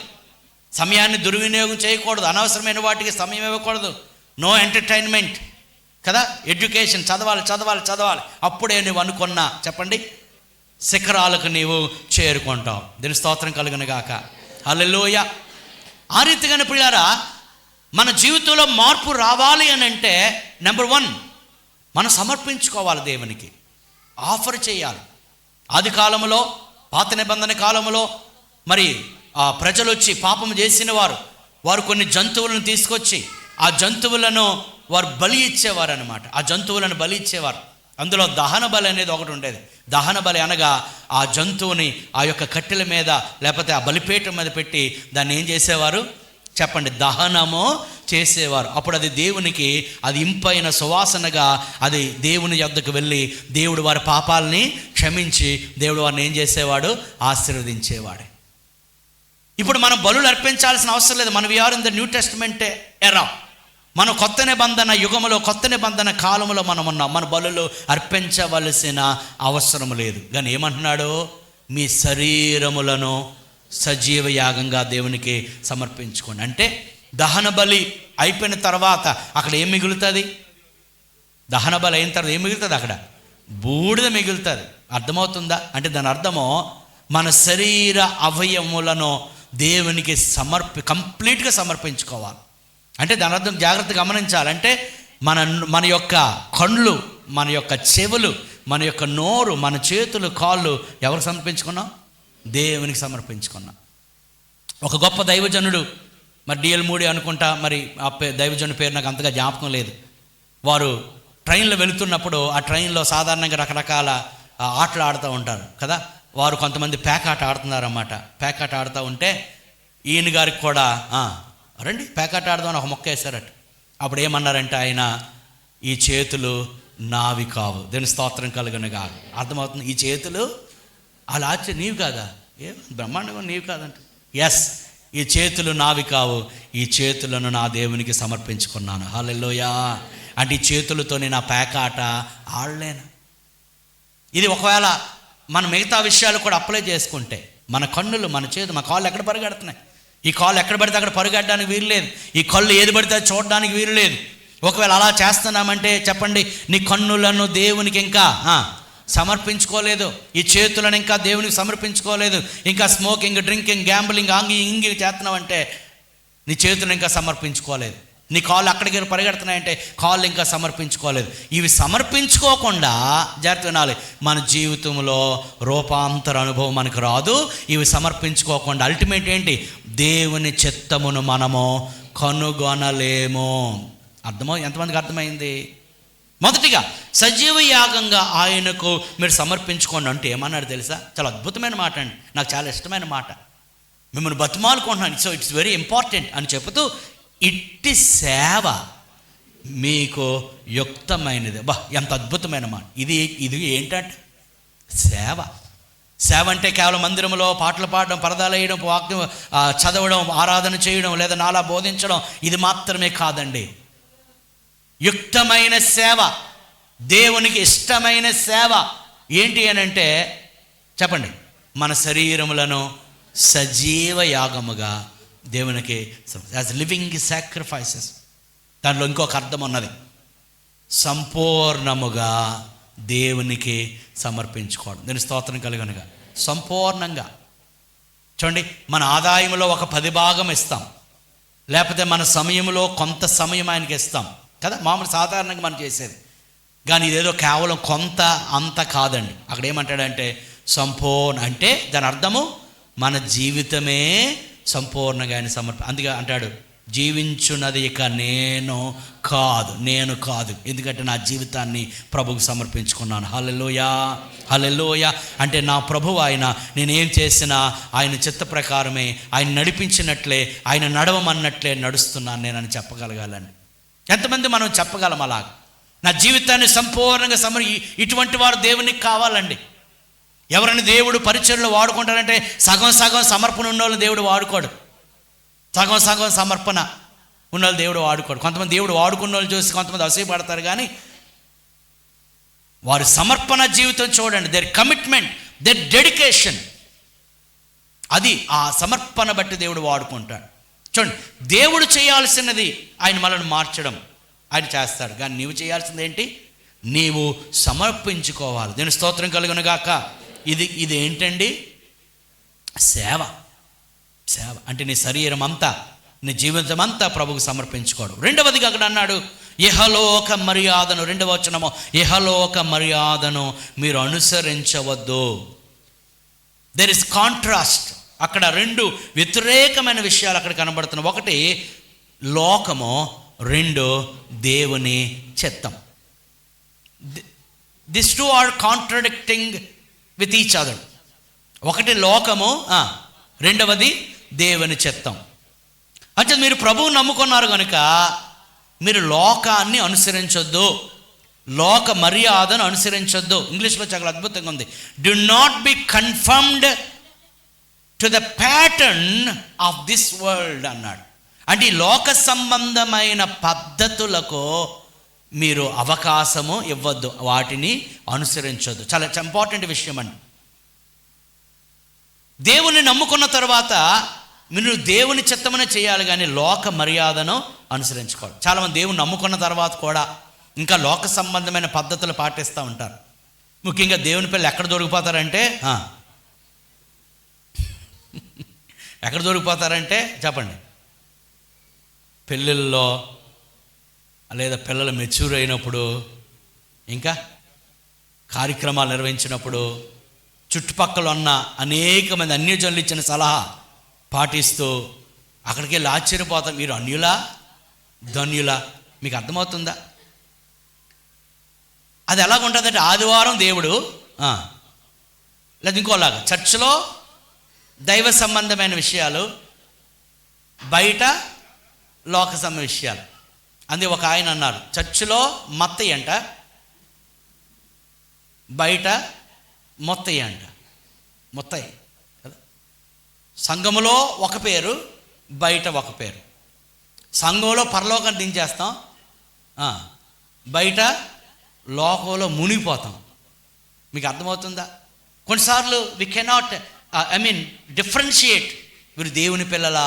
సమయాన్ని దుర్వినియోగం చేయకూడదు, అనవసరమైన వాటికి సమయం ఇవ్వకూడదు, నో ఎంటర్టైన్మెంట్ కదా, ఎడ్యుకేషన్ చదవాలి. అప్పుడే నువ్వు అనుకున్నా చెప్పండి శిఖరాలకు నీవు చేరుకుంటావు. దీని స్తోత్రం కలుగునుగాక. హల్లెలూయా. ఆ రీతిగానే ప్రియులారా, మన జీవితంలో మార్పు రావాలి అని అంటే నెంబర్ 1 మనం సమర్పించుకోవాలి, దేవునికి ఆఫర్ చేయాలి. ఆది కాలంలో, పాత నిబంధన కాలంలో మరి ఆ ప్రజలు వచ్చి పాపం చేసిన వారు కొన్ని జంతువులను తీసుకొచ్చి ఆ జంతువులను వారు బలి ఇచ్చేవారు అనమాట. ఆ జంతువులను బలి ఇచ్చేవారు. అందులో దహన బలి అనేది ఒకటి ఉండేది. దహన బలి అనగా ఆ జంతువుని ఆ యొక్క కట్టెల మీద లేకపోతే ఆ బలిపీఠం మీద పెట్టి దాన్ని ఏం చేసేవారు చెప్పండి? దహనము చేసేవారు. అప్పుడు అది దేవునికి అది ఇంపైన సువాసనగా అది దేవుని యొద్దకు వెళ్ళి దేవుడు వారి పాపాలని క్షమించి దేవుడు వారిని ఏం చేసేవాడు? ఆశీర్వదించేవాడు. ఇప్పుడు మనం బలులు అర్పించాల్సిన అవసరం లేదు. మనం we are in the New Testament era. మనం కొత్త నిబంధన యుగములో, కొత్త నిబంధన కాలంలో మనం ఉన్నాం. మన బలులు అర్పించవలసిన అవసరం లేదు. కానీ ఏమంటున్నాడు? మీ శరీరములను సజీవ యాగంగా దేవునికి సమర్పించుకోండి. అంటే దహన బలి అయిపోయిన తర్వాత అక్కడ ఏం మిగులుతుంది? దహన బలి అయిన తర్వాత ఏం మిగులుతుంది? అక్కడ బూడిద మిగులుతుంది. అర్థమవుతుందా? అంటే దాని అర్థము మన శరీర అవయములను దేవునికి కంప్లీట్గా సమర్పించుకోవాలి. అంటే దాని అర్థం జాగ్రత్తగా గమనించాలంటే మన యొక్క కళ్ళు, మన యొక్క చెవులు, మన యొక్క నోరు, మన చేతులు, కాళ్ళు ఎవరికి సమర్పించుకున్నాం? దేవునికి సమర్పించుకున్నాం. ఒక గొప్ప దైవజనుడు మరి డిఎల్ మూడి అనుకుంటా, మరి ఆ దైవజనుడి పేరు నాకు అంతగా జ్ఞాపకం లేదు. వారు ట్రైన్లో వెళుతున్నప్పుడు ఆ ట్రైన్లో సాధారణంగా రకరకాల ఆటలు ఆడుతూ ఉంటారు కదా. వారు కొంతమంది పేకాట ఆడుతున్నారన్నమాట. పేకాట ఆడుతూ ఉంటే ఈయన గారికి కూడా రండి పేకాట ఆడదామని ఒక మొక్క వేశారట. అప్పుడు ఏమన్నారంటే ఆయన, ఈ చేతులు నావి కావు. దేని స్తోత్రం కలుగునుగా. అర్థమవుతుంది, ఈ చేతులు అలా నీవి కాదా, ఏ బ్రహ్మాండంగా నీవి కాదంట. ఎస్, ఈ చేతులు నావి కావు, ఈ చేతులను నా దేవునికి సమర్పించుకున్నాను. హల్లెలూయా. అంటే ఈ చేతులతో నేను ఆ పేకాట ఆడలేను. ఇది ఒకవేళ మన మిగతా విషయాలు కూడా అప్లై చేసుకుంటే, మన కన్నులు, మన చేతులు, మన కాళ్ళు ఎక్కడ పరిగెడుతున్నాయి? ఈ కాళ్ళు ఎక్కడ పడితే అక్కడ పరుగెట్టడానికి వీలు లేదు. ఈ కళ్ళు ఏది పడితే అది చూడడానికి వీలు లేదు. ఒకవేళ అలా చేస్తున్నామంటే చెప్పండి, నీ కన్నులను దేవునికి ఇంకా సమర్పించుకోలేదు, ఈ చేతులను ఇంకా దేవునికి సమర్పించుకోలేదు, ఇంకా స్మోకింగ్, డ్రింకింగ్, గ్యాంబ్లింగ్, ఇంగి చేస్తున్నావంటే నీ చేతులను ఇంకా సమర్పించుకోలేదు. నీ కాళ్ళు అక్కడికి పరిగెడుతున్నాయంటే కాళ్ళు ఇంకా సమర్పించుకోలేదు. ఇవి సమర్పించుకోకుండా జాగ్రత్త వినాలి, మన జీవితంలో రూపాంతర అనుభవం మనకు రాదు. ఇవి సమర్పించుకోకుండా అల్టిమేట్ ఏంటి? దేవుని చిత్తమును మనము కనుగొనలేము. ఎంతమందికి అర్థమైంది? మొదటిగా సజీవ యాగంగా ఆయనకు మీరు సమర్పించుకోండి అంటే ఏమన్నాడు తెలుసా? చాలా అద్భుతమైన మాట అండి, నాకు చాలా ఇష్టమైన మాట. మిమ్మల్ని బతిమాలుకుంటున్నాను, సో ఇట్స్ వెరీ ఇంపార్టెంట్ అని చెబుతూ, ఇట్టి సేవ మీకు యుక్తమైనది. ఎంత అద్భుతమైన మాట ఇది ఏంటంటే సేవ. సేవ అంటే కేవలం మందిరంలో పాటలు పాడడం, పరదాలు వేయడం, వాక్యం చదవడం, ఆరాధన చేయడం, లేదా నాలా బోధించడం, ఇది మాత్రమే కాదండి. యుక్తమైన సేవ, దేవునికి ఇష్టమైన సేవ ఏంటి అని అంటే చెప్పండి, మన శరీరములను సజీవ యాగముగా దేవునికి యాజ్ లివింగ్ సాక్రిఫైసెస్. దాంట్లో ఇంకొక అర్థం ఉన్నది, సంపూర్ణముగా దేవునికి సమర్పించుకోవడం. దీని స్తోత్రం కలుగునుగా. సంపూర్ణంగా చూడండి, మన ఆదాయంలో ఒక 10 భాగం ఇస్తాం, లేకపోతే మన సమయంలో కొంత సమయం ఆయనకి ఇస్తాం కదా, మామూలు సాధారణంగా మనం చేసేది. కానీ ఇదేదో కేవలం కొంత అంత కాదండి. అక్కడ ఏమంటాడంటే సంపూర్ణ, అంటే దాని అర్థము మన జీవితమే సంపూర్ణంగా ఆయన అందుకే అంటాడు, జీవించున్నది ఇక నేను కాదు, ఎందుకంటే నా జీవితాన్ని ప్రభువుకు సమర్పించుకున్నాను. హల్లెలూయా, హల్లెలూయా. అంటే నా ప్రభువు ఆయన, నేనేం చేసినా ఆయన చిత్త ప్రకారమే, ఆయన నడిపించినట్లే, ఆయన నడవమన్నట్లే నడుస్తున్నాను నేనని చెప్పగలగాలండి. ఎంతమంది మనం చెప్పగలం అలాగ? నా జీవితాన్ని సంపూర్ణంగా ఇటువంటి వారు దేవునికి కావాలండి. ఎవరైనా దేవుడు పరిచర్యలో వాడుకుంటారంటే సగం సమర్పణ ఉన్నోళ్ళు దేవుడు వాడుకోడు, సగం సమర్పణ ఉన్నోళ్ళు దేవుడు వాడుకోడు. కొంతమంది దేవుడు వాడుకున్న వాళ్ళు చూసి కొంతమంది అసూయపడతారు, కానీ వారి సమర్పణ జీవితం చూడండి, దేర్ కమిట్మెంట్, దేర్ డెడికేషన్, అది ఆ సమర్పణ బట్టి దేవుడు వాడుకుంటాడు. చూడండి, దేవుడు చేయాల్సినది ఆయన మనల్ని మార్చడం ఆయన చేస్తాడు, కానీ నీవు చేయాల్సింది ఏంటి? నీవు సమర్పించుకోవాలి. దీని స్తోత్రం కలుగునుగాక. ఇది ఏంటండి? సేవ అంటే నీ శరీరం అంతా, నీ జీవితం అంతా ప్రభువుకు సమర్పించుకోవడం. రెండవదిగా అక్కడ అన్నాడు ఇహలోక మర్యాదను, 2వ వచనము, ఇహలోక మర్యాదను మీరు అనుసరించవద్దు. There is contrast. అక్కడ 2 వ్యతిరేకమైన విషయాలు అక్కడ కనబడుతున్నాయి. ఒకటి లోకము, 2 దేవుని చిత్తం. This 2 are contradicting with each other. ఒకటి లోకము, 2వది దేవుని చిత్తం. అంటే మీరు ప్రభువు నమ్ముకున్నారు కనుక మీరు లోకాన్ని అనుసరించొద్దు, లోక మర్యాదను అనుసరించొద్దు. ఇంగ్లీష్లో చాలా అద్భుతంగా ఉంది, do not be confirmed to the pattern of this world అన్నాడు. అంటే ఈ లోక సంబంధమైన పద్ధతులకు మీరు అవకాశము ఇవ్వద్దు, వాటిని అనుసరించొద్దు. చాలా ఇంపార్టెంట్ విషయం అండి. దేవుని నమ్ముకున్న తర్వాత మీరు దేవుని చిత్తమనే చేయాలి, కానీ లోక మర్యాదను అనుసరించుకోవాలి. చాలామంది దేవుని నమ్ముకున్న తర్వాత కూడా ఇంకా లోక సంబంధమైన పద్ధతులు పాటిస్తూ ఉంటారు. ముఖ్యంగా దేవుని పిల్లలు ఎక్కడ దొరికిపోతారంటే చెప్పండి, పెళ్ళిళ్ళలో, లేదా పిల్లలు మెచ్యూర్ అయినప్పుడు, ఇంకా కార్యక్రమాలు నిర్వహించినప్పుడు చుట్టుపక్కల ఉన్న అనేక మంది అన్యజనులు ఇచ్చిన సలహా పాటిస్తూ అక్కడికి వెళ్ళి ఆశ్చర్యపోతాం, మీరు అన్యులా ధన్యులా? మీకు అర్థమవుతుందా? అది ఎలాగుంటుందంటే ఆదివారం దేవుడు, లేదా ఇంకోలాగా చర్చిలో దైవ సంబంధమైన విషయాలు, బయట లోక సంబంధ విషయాలు. అందుకే ఒక ఆయన అన్నారు, చర్చిలో మత్తయి అంట, బయట మొత్తయి అంట. మొత్తయి కదా. సంఘములో ఒక పేరు, బయట ఒక పేరు. సంఘంలో పరలోకాన్ని దించేస్తాం, బయట లోకంలో మునిగిపోతాం. మీకు అర్థమవుతుందా? కొన్నిసార్లు వి కెనాట్ డిఫరెన్షియేట్, వీరు దేవుని పిల్లల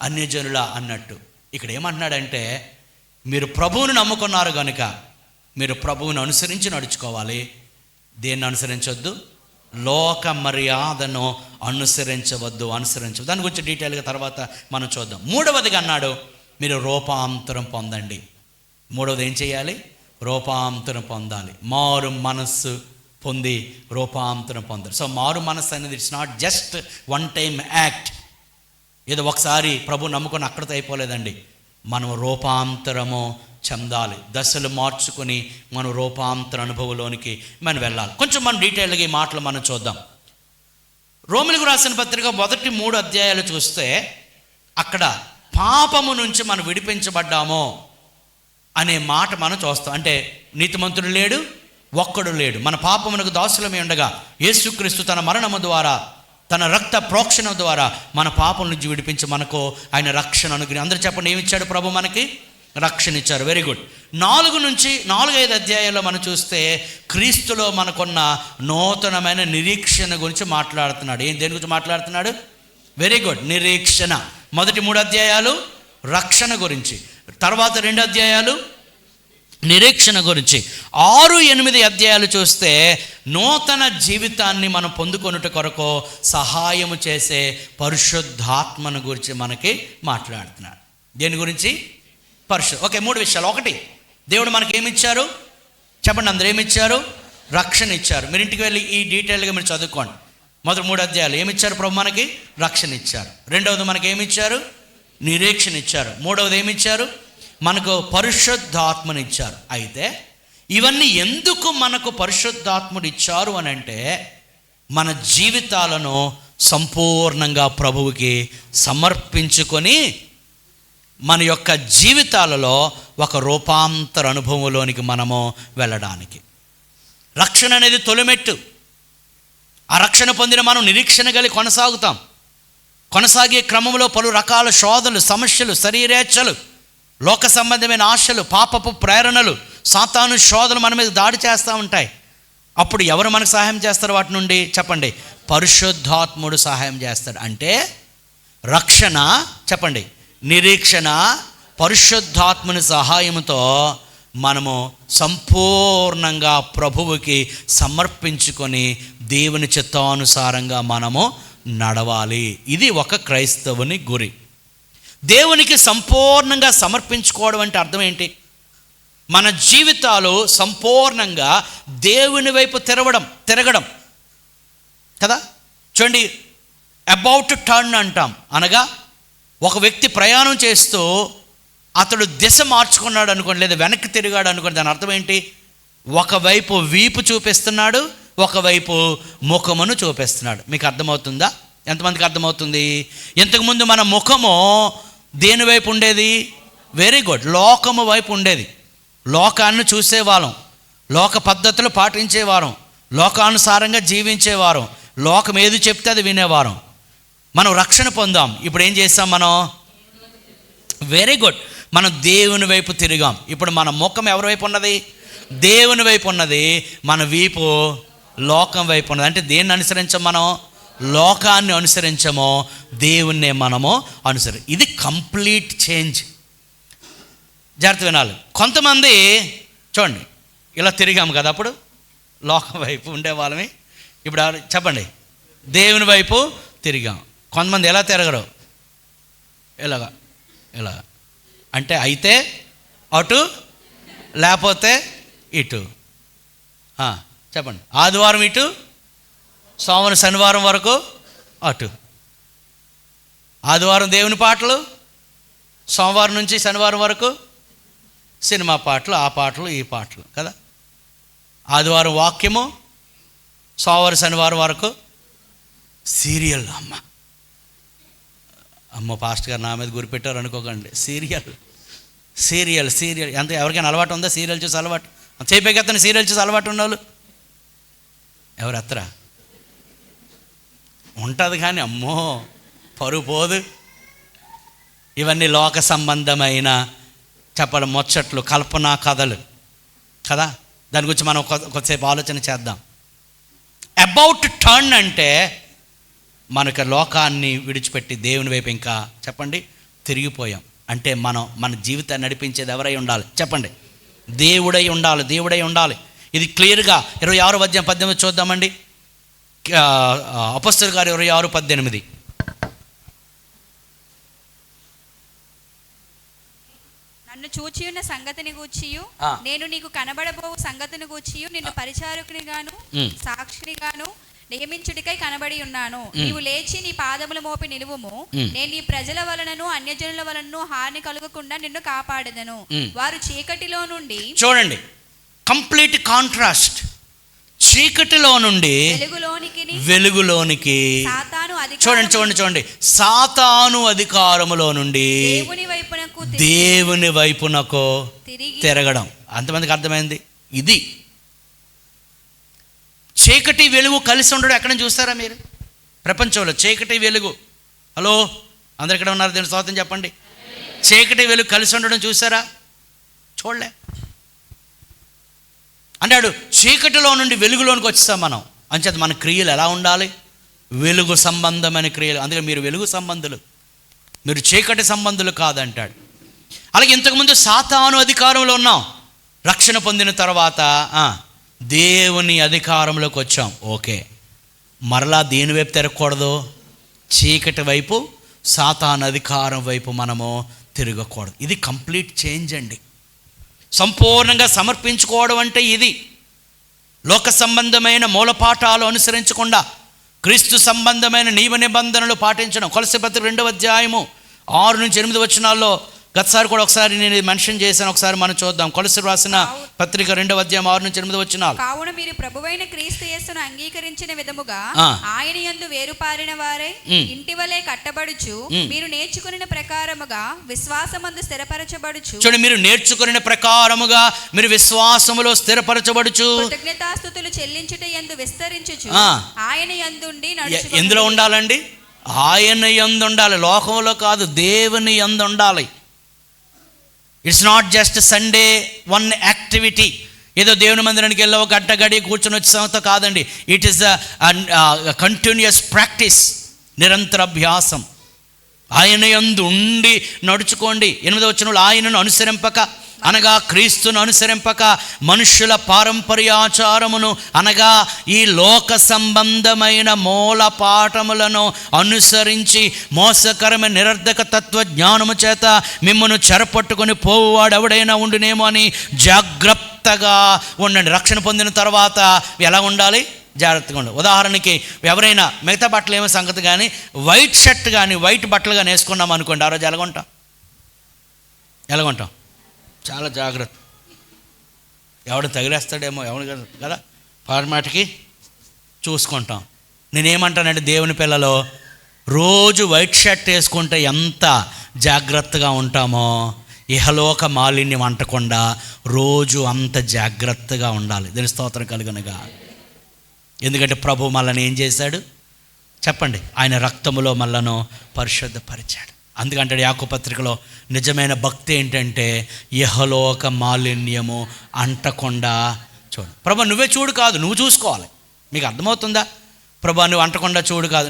అన్యజనుల అన్నట్టు. ఇక్కడ ఏమంటున్నాడంటే, మీరు ప్రభువుని నమ్ముకున్నారు కనుక మీరు ప్రభువుని అనుసరించి నడుచుకోవాలి. దేన్ని అనుసరించవద్దు? లోక మర్యాదను అనుసరించవద్దు. దాని గురించి డీటెయిల్గా తర్వాత మనం చూద్దాం. మూడవదిగా అన్నాడు, మీరు రూపాంతరం పొందండి. మూడవది ఏం చేయాలి? రూపాంతరం పొందాలి. మారు మనస్సు పొంది రూపాంతరం పొందాలి. సో మారు మనస్సు అనేది it's not just one time act. ఏదో ఒకసారి ప్రభు నమ్ముకొని అక్కడితో అయిపోలేదండి. మనం రూపాంతరము చెందాలి. దశలు మార్చుకొని మనం రూపాంతర అనుభవంలోనికి మనం వెళ్ళాలి. కొంచెం మనం డీటెయిల్గా ఈ మాటలు మనం చూద్దాం. రోమిలకు రాసిన పత్రిక మొదటి 3 అధ్యాయాలు చూస్తే అక్కడ పాపము నుంచి మనం విడిపించబడ్డామో అనే మాట మనం చూస్తాం. అంటే నీతిమంతుడు లేడు, ఒక్కడు లేడు. మన పాపమునకు దాసులమే ఉండగా యేసుక్రీస్తు తన మరణము ద్వారా, తన రక్త ప్రోక్షణ ద్వారా మన పాపం నుంచి విడిపించి మనకు ఆయన రక్షణ అనుగ్రహం. అందరూ చెప్పండి, ఏమి ఇచ్చాడు ప్రభు? మనకి రక్షణ ఇచ్చారు. Very good. 4-5 అధ్యాయాల్లో మనం చూస్తే క్రీస్తులో మనకున్న నూతనమైన నిరీక్షణ గురించి మాట్లాడుతున్నాడు. దేని గురించి మాట్లాడుతున్నాడు? వెరీ గుడ్, నిరీక్షణ. మొదటి 3 అధ్యాయాలు రక్షణ గురించి, తర్వాత 2 అధ్యాయాలు నిరీక్షణ గురించి, 6-8 అధ్యాయాలు చూస్తే నూతన జీవితాన్ని మనం పొందుకొనుట కొరకు సహాయము చేసే పరిశుద్ధాత్మను గురించి మనకి మాట్లాడుతున్నాడు. దేని గురించి? ఓకే, 3 విషయాలు. ఒకటి, దేవుడు మనకి ఏమిచ్చారు? చెప్పండి, అందరూ ఏమిచ్చారు? రక్షణ ఇచ్చారు. మీరు ఇంటికి వెళ్ళి ఈ డీటెయిల్గా మీరు చదువుకోండి. మొదటి 3 అధ్యాయాలు ఏమిచ్చారు ప్రభు? మనకి రక్షణ ఇచ్చారు. రెండవది మనకి ఏమిచ్చారు? నిరీక్షణ ఇచ్చారు. మూడవది ఏమిచ్చారు? మనకు పరిశుద్ధాత్మను ఇచ్చారు. అయితే ఇవన్నీ ఎందుకు మనకు పరిశుద్ధాత్ముడు ఇచ్చారు అని అంటే, మన జీవితాలను సంపూర్ణంగా ప్రభువుకి సమర్పించుకొని మన యొక్క జీవితాలలో ఒక రూపాంతర అనుభవంలోనికి మనము వెళ్ళడానికి. రక్షణ అనేది తొలిమెట్టు. ఆ రక్షణ పొందిన మనం నిరీక్షణ కలిగి కొనసాగుతాం. కొనసాగే క్రమంలో పలు రకాల శోధనలు, సమస్యలు, శరీరేచ్ఛలు, లోక సంబంధమైన ఆశలు, పాపపు ప్రేరణలు, సాతాను శోధనలు మన మీద దాడి చేస్తూ ఉంటాయి. అప్పుడు ఎవరు మనకు సహాయం చేస్తారు? వాటి నుండి చెప్పండి, పరిశుద్ధాత్ముడు సహాయం చేస్తాడు. అంటే రక్షణ, చెప్పండి, నిరీక్షణ, పరిశుద్ధాత్మని సహాయంతో మనము సంపూర్ణంగా ప్రభువుకి సమర్పించుకొని దేవుని చిత్తానుసారంగా మనము నడవాలి. ఇది ఒక క్రైస్తవుని గురి. దేవునికి సంపూర్ణంగా సమర్పించుకోవడం అంటే అర్థం ఏంటి? మన జీవితాలు సంపూర్ణంగా దేవుని వైపు తిరగడం కదా. చూడండి, అబౌట్ టర్న్ అంటాం. అనగా ఒక వ్యక్తి ప్రయాణం చేస్తూ అతడు దిశ మార్చుకున్నాడు అనుకోండి, లేదా వెనక్కి తిరిగాడు అనుకోండి, దాని అర్థం ఏంటి? ఒకవైపు వీపు చూపిస్తున్నాడు, ఒకవైపు ముఖమును చూపిస్తున్నాడు. మీకు అర్థమవుతుందా? ఎంతమందికి అర్థమవుతుంది? ఇంతకుముందు మన ముఖము దేని వైపు ఉండేది? వెరీ గుడ్, లోకము వైపు ఉండేది. లోకాన్ని చూసేవాళ్ళం, లోక పద్ధతులు పాటించేవారం, లోకానుసారంగా జీవించేవారం, లోకం ఏది చెప్తే అది వినేవారం. మనం రక్షణ పొందాం. ఇప్పుడు ఏం చేస్తాం మనం? వెరీ గుడ్, మనం దేవుని వైపు తిరిగాం. ఇప్పుడు మన ముఖం ఎవరి వైపు ఉన్నది? దేవుని వైపు ఉన్నది. మన వీపు లోకం వైపు ఉన్నది. అంటే దేన్ని అనుసరించాం మనం? లోకాన్ని అనుసరించమో, దేవుణ్ణే మనము ఇది కంప్లీట్ చేంజ్. జాగ్రత్త వినాలి. కొంతమంది చూడండి, ఇలా తిరిగాము కదా, అప్పుడు లోకం వైపు ఉండే వాళ్ళని, ఇప్పుడు చెప్పండి, దేవుని వైపు తిరిగాం. కొంతమంది ఎలా తిరగరు? ఇలాగా అంటే అయితే అటు, లేకపోతే ఇటు. చెప్పండి, ఆదివారం ఇటు, సోమవారం శనివారం వరకు అటు. ఆదివారం దేవుని పాటలు, సోమవారం నుంచి శనివారం వరకు సినిమా పాటలు, ఆ పాటలు, ఈ పాటలు కదా. ఆదివారం వాక్యము, సోమవారం శనివారం వరకు సీరియల్. అమ్మ పాస్టర్ గారు నా మీద గురిపెట్టారు అనుకోకండి. సీరియల్ ఎంత ఎవరికైనా అలవాటు ఉందా? సీరియల్ చూసి అలవాటు చేపేకెత్తని సీరియల్ చూసి అలవాటు ఉన్నవాళ్ళు ఎవరు ఎత్తరా? ఉంటుంది కానీ అమ్మో పరువు పోదు. ఇవన్నీ లోక సంబంధమైన చెప్పడం ముచ్చట్లు, కల్పనా కథలు కదా. దాని గురించి మనం కొద్దిసేపు ఆలోచన చేద్దాం. అబౌట్ టర్న్ అంటే మనకు లోకాన్ని విడిచిపెట్టి దేవుని వైపు ఇంకా చెప్పండి తిరిగిపోయాం. అంటే మన జీవితాన్ని నడిపించేది ఎవరై ఉండాలి చెప్పండి? దేవుడై ఉండాలి. ఇది క్లియర్గా 26:18 చూద్దామండి. అపొస్తలుల గారు 26:18. నన్ను చూచియున్న సంగతిని గూర్చియు నేను నీకు కనబడబోవు సంగతిని గూర్చియు నిన్ను పరిచారకుని గాను సాక్షిని గాను నియమించుడికై కనబడి ఉన్నాను. నీవు లేచి నీ పాదములు మోపి నిలువుము. నేను నీ ప్రజల వలనను అన్యజనుల వలనను హాని కలుగకుండా నిన్ను కాపాడెదను. వారు చీకటిలో నుండి, చూడండి కంప్లీట్ కాంట్రాస్ట్, చీకటిలో నుండి వెలుగులోనికి. చూడండి సాతాను అధికారములో నుండి దేవుని వైపునకు తిరగడం. అంతమందికి అర్థమైంది? ఇది చీకటి వెలుగు కలిసి ఉండడం ఎక్కడ చూస్తారా మీరు? ప్రపంచంలో చీకటి వెలుగు, హలో అందరు ఇక్కడ ఉన్నారు, దీని స్తోత్రం చెప్పండి. చీకటి వెలుగు కలిసి ఉండడం చూసారా? చూడలే. అన్నాడు చీకటిలో నుండి వెలుగులోనికి వచ్చేస్తాం మనం. అంచేత మన క్రియలు ఎలా ఉండాలి? వెలుగు సంబంధమైన క్రియలు. అందుకే మీరు వెలుగు సంబంధులు, మీరు చీకటి సంబంధులు కాదంటాడు. అలాగే ఇంతకుముందు సాతాను అధికారంలో ఉన్నాం, రక్షణ పొందిన తర్వాత దేవుని అధికారంలోకి వచ్చాం. ఓకే, మరలా దేని వైపు తిరగకూడదు? చీకటి వైపు, సాతాను అధికారం వైపు మనము తిరగకూడదు. ఇది కంప్లీట్ చేంజ్ అండి. సంపూర్ణంగా సమర్పించుకోవడం అంటే ఇది. లోక సంబంధమైన మూలపాఠాలు అనుసరించకుండా క్రీస్తు సంబంధమైన నియమ నిబంధనలు పాటించడం. కొలస్సీ పత్రిక 2:6-8 గతసారి కూడా ఒకసారి నేను మెన్షన్ చేశాను, ఒకసారి మనం చూద్దాం. కొలస్సీ రాసిన పత్రిక 2:6-8. కావున మీరు ప్రభువైన క్రీస్తు యేసును అంగీకరించిన విధముగా ఆయన యందు వేరుపారిన వారై ఇంటివలే కట్టబడుచు మీరు నేర్చుకున్న ప్రకారముగా విశ్వాసమందు స్థిరపరచబడుచు. చూడండి, మీరు నేర్చుకున్న ప్రకారముగా మీరు విశ్వాసములో స్థిరపరచబడుచు, కృతజ్ఞతాస్తుతులు చెల్లించుట యందు విస్తరించుచు ఆయన యందుండి నడుచుకొనుడి. ఎందులో ఉండాలండి? ఆయన యందు ఉండాలి, లోకంలో కాదు, దేవుని యందు ఉండాలి. It's not just Sunday one activity, ఏదో దేవుని మందిరానికి వెళ్ళి ఒక గంట గడి కూర్చొని వచ్చే సంగతి కాదండి. ఇట్ ఈస్ కంటిన్యూస్ ప్రాక్టీస్, నిరంతర అభ్యాసం. ఆయన యందు ఉండి నడుచుకోండి. 8వ ఆయనను అనుసరింపక అనగా క్రీస్తును అనుసరింపక మనుష్యుల పారంపర్యాచారమును అనగా ఈ లోక సంబంధమైన మూల పాఠములను అనుసరించి మోసకరమైన నిరర్ధక తత్వజ్ఞానము చేత మిమ్మల్ని చెరపట్టుకొని పోవువాడు ఎవడైనా ఉండునేమో అని జాగ్రత్తగా ఉండండి. రక్షణ పొందిన తర్వాత ఎలా ఉండాలి? జాగ్రత్తగా ఉండాలి. ఉదాహరణకి ఎవరైనా మిగతా బట్టలు ఏమో సంగతి కానీ వైట్ షర్ట్ కానీ వైట్ బట్టలు కానీ వేసుకున్నాం అనుకోండి, ఆ రోజు ఎలాగుంటాం? చాలా జాగ్రత్త. ఎవడు తగిలేస్తాడేమో ఎవడు కదా, ఫార్మాట్కి చూసుకుంటాం. నేనేమంటానంటే దేవుని పిల్లలో రోజు వైట్ షర్ట్ వేసుకుంటే ఎంత జాగ్రత్తగా ఉంటామో ఇహలోక మాలిన్యం అంటకుండా రోజు అంత జాగ్రత్తగా ఉండాలి. దీని స్తోత్రం కలుగునగా. ఎందుకంటే ప్రభు మనల్ని ఏం చేశాడు చెప్పండి? ఆయన రక్తములో మనలను పరిశుద్ధపరిచాడు. అందుకంటాడు యాకోబు పత్రికలో, నిజమైన భక్తి ఏంటంటే ఇహలోక మాలిన్యము అంటకుండా చూడు. ప్రభు నువ్వే చూడు కాదు, నువ్వు చూసుకోవాలి. మీకు అర్థమవుతుందా? ప్రభు నువ్వు అంటకుండా చూడు కాదు.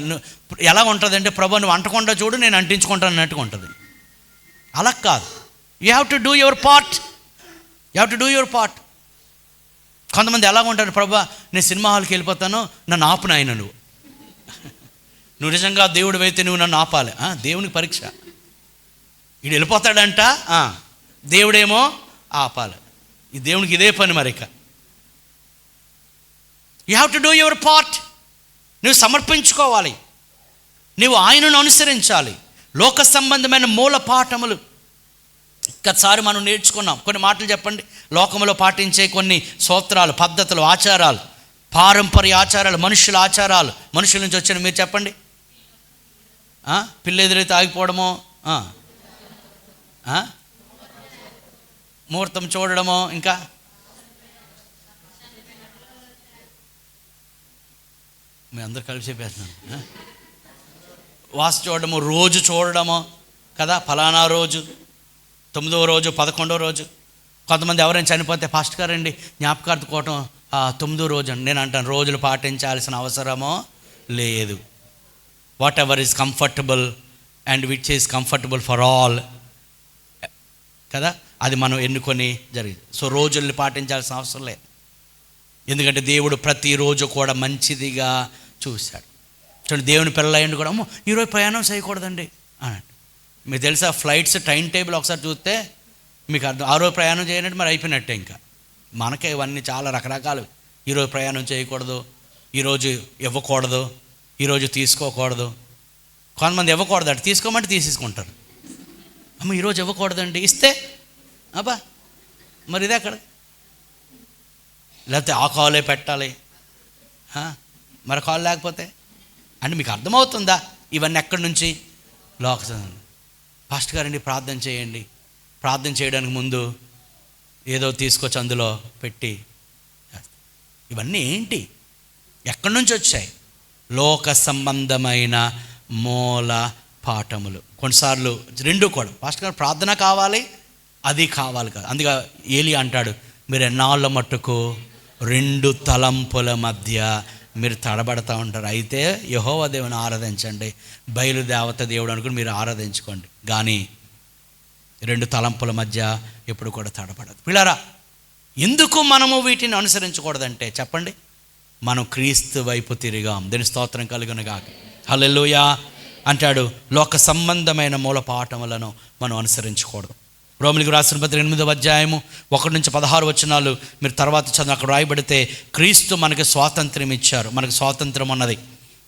ఎలా ఉంటుందంటే ప్రభు నువ్వు అంటకుండా చూడు, నేను అంటించుకుంటాను అన్నట్టుగా ఉంటుంది. అలా కాదు. You have to do your part. కొంతమంది ఎలా ఉంటారు? ప్రభు నేను సినిమా హాల్కి వెళ్ళిపోతాను, నన్ను ఆపు నాయన, నువ్వు నిజంగా దేవుడు అయితే నువ్వు నన్ను ఆపాలి. దేవునికి పరీక్ష. వీడు వెళ్ళిపోతాడంట, దేవుడేమో ఆపాలి. ఈ దేవునికి ఇదే పని. మరి ఇక you have to do your part. నువ్వు సమర్పించుకోవాలి, నువ్వు ఆయనను అనుసరించాలి. లోక సంబంధమైన మూల పాఠములు గతసారి మనం నేర్చుకున్నాం. కొన్ని మాటలు చెప్పండి. లోకంలో పాటించే కొన్ని సూత్రాలు, పద్ధతులు, ఆచారాలు, పారంపర్య ఆచారాలు, మనుషుల ఆచారాలు, మనుషుల నుంచి వచ్చిన మీరు చెప్పండి. పిల్ల ఎదురైతే ఆగిపోవడమో, ముహూర్తం చూడడమో, ఇంకా మీ అందరు కలిసి చెప్పేస్తున్నాను. వాసు చూడడము, రోజు చూడడము కదా, ఫలానా రోజు, 9వ రోజు, 11వ రోజు. కొంతమంది ఎవరైనా చనిపోతే ఫాస్ట్ గారండి జ్ఞాపకార్థకోవటం 9వ రోజు అండి. నేను అంటాను రోజులు పాటించాల్సిన అవసరమో లేదు. What ever is comfortable and which is comfortable for all కదా, అది మనం ఎన్నుకొని జరిగింది. సో రోజుల్ని పాటించాల్సిన అవసరం లేదు. ఎందుకంటే దేవుడు ప్రతిరోజు కూడా మంచిదిగా చూశాడు. చూడండి, దేవుని పిల్లలయ్యండి కూడా అమ్మో ఈరోజు ప్రయాణం చేయకూడదండి అన్నట్టు. మీకు తెలుసా ఫ్లైట్స్ టైం టేబుల్ ఒకసారి చూస్తే మీకు అర్థం. ఆ రోజు ప్రయాణం చేయనట్టు మరి అయిపోయినట్టే. ఇంకా మనకే ఇవన్నీ చాలా రకరకాలు. ఈరోజు ప్రయాణం చేయకూడదు, ఈరోజు ఇవ్వకూడదు, ఈరోజు తీసుకోకూడదు. కొంతమంది ఇవ్వకూడదు అంటే తీసుకోమంటే తీసేసుకుంటారు. అమ్మ ఈరోజు ఇవ్వకూడదండి, ఇస్తే అబ్బా మరి ఇదే అక్కడ, లేకపోతే ఆ కాలే పెట్టాలి, మరి కాల్ లేకపోతే అంటే మీకు అర్థమవుతుందా ఇవన్నీ ఎక్కడి నుంచి? లోక పాస్టర్ గారండి ప్రార్థన చేయండి, ప్రార్థన చేయడానికి ముందు ఏదో తీసుకొచ్చి అందులో పెట్టి, ఇవన్నీ ఏంటి, ఎక్కడి నుంచి వచ్చాయి? లోక సంబంధమైన మూల పాఠములు. కొన్నిసార్లు రెండు కూడా. పాస్టర్ గారు ప్రార్థన కావాలి, అది కావాలి కాదు. అందుకే ఏలి అంటాడు, మీరు ఎన్నాళ్ళ మట్టుకు 2 తలంపుల మధ్య మీరు తడబడతా ఉంటారు. అయితే యెహోవా దేవుని ఆరాధించండి, బయలుదేవత దేవుడు అనుకుని మీరు ఆరాధించుకోండి, కానీ 2 తలంపుల మధ్య ఎప్పుడు కూడా తడబడదు. పిల్లరా, ఎందుకు మనము వీటిని అనుసరించకూడదంటే చెప్పండి, మనం క్రీస్తు వైపు తిరిగాం. దీని స్తోత్రం కలుగును గాక. హల్లెలూయా అంటాడు. లోక సంబంధమైన మూల పాఠములను మనం అనుసరించకూడదు. రోమిలికి రాసిన పత్రిక 8వ అధ్యాయము 1 నుంచి 16 వచనాలు మీరు తర్వాత చదువు. అక్కడ రాయబడితే క్రీస్తు మనకు స్వాతంత్ర్యం ఇచ్చారు. మనకు స్వాతంత్రం ఉన్నది,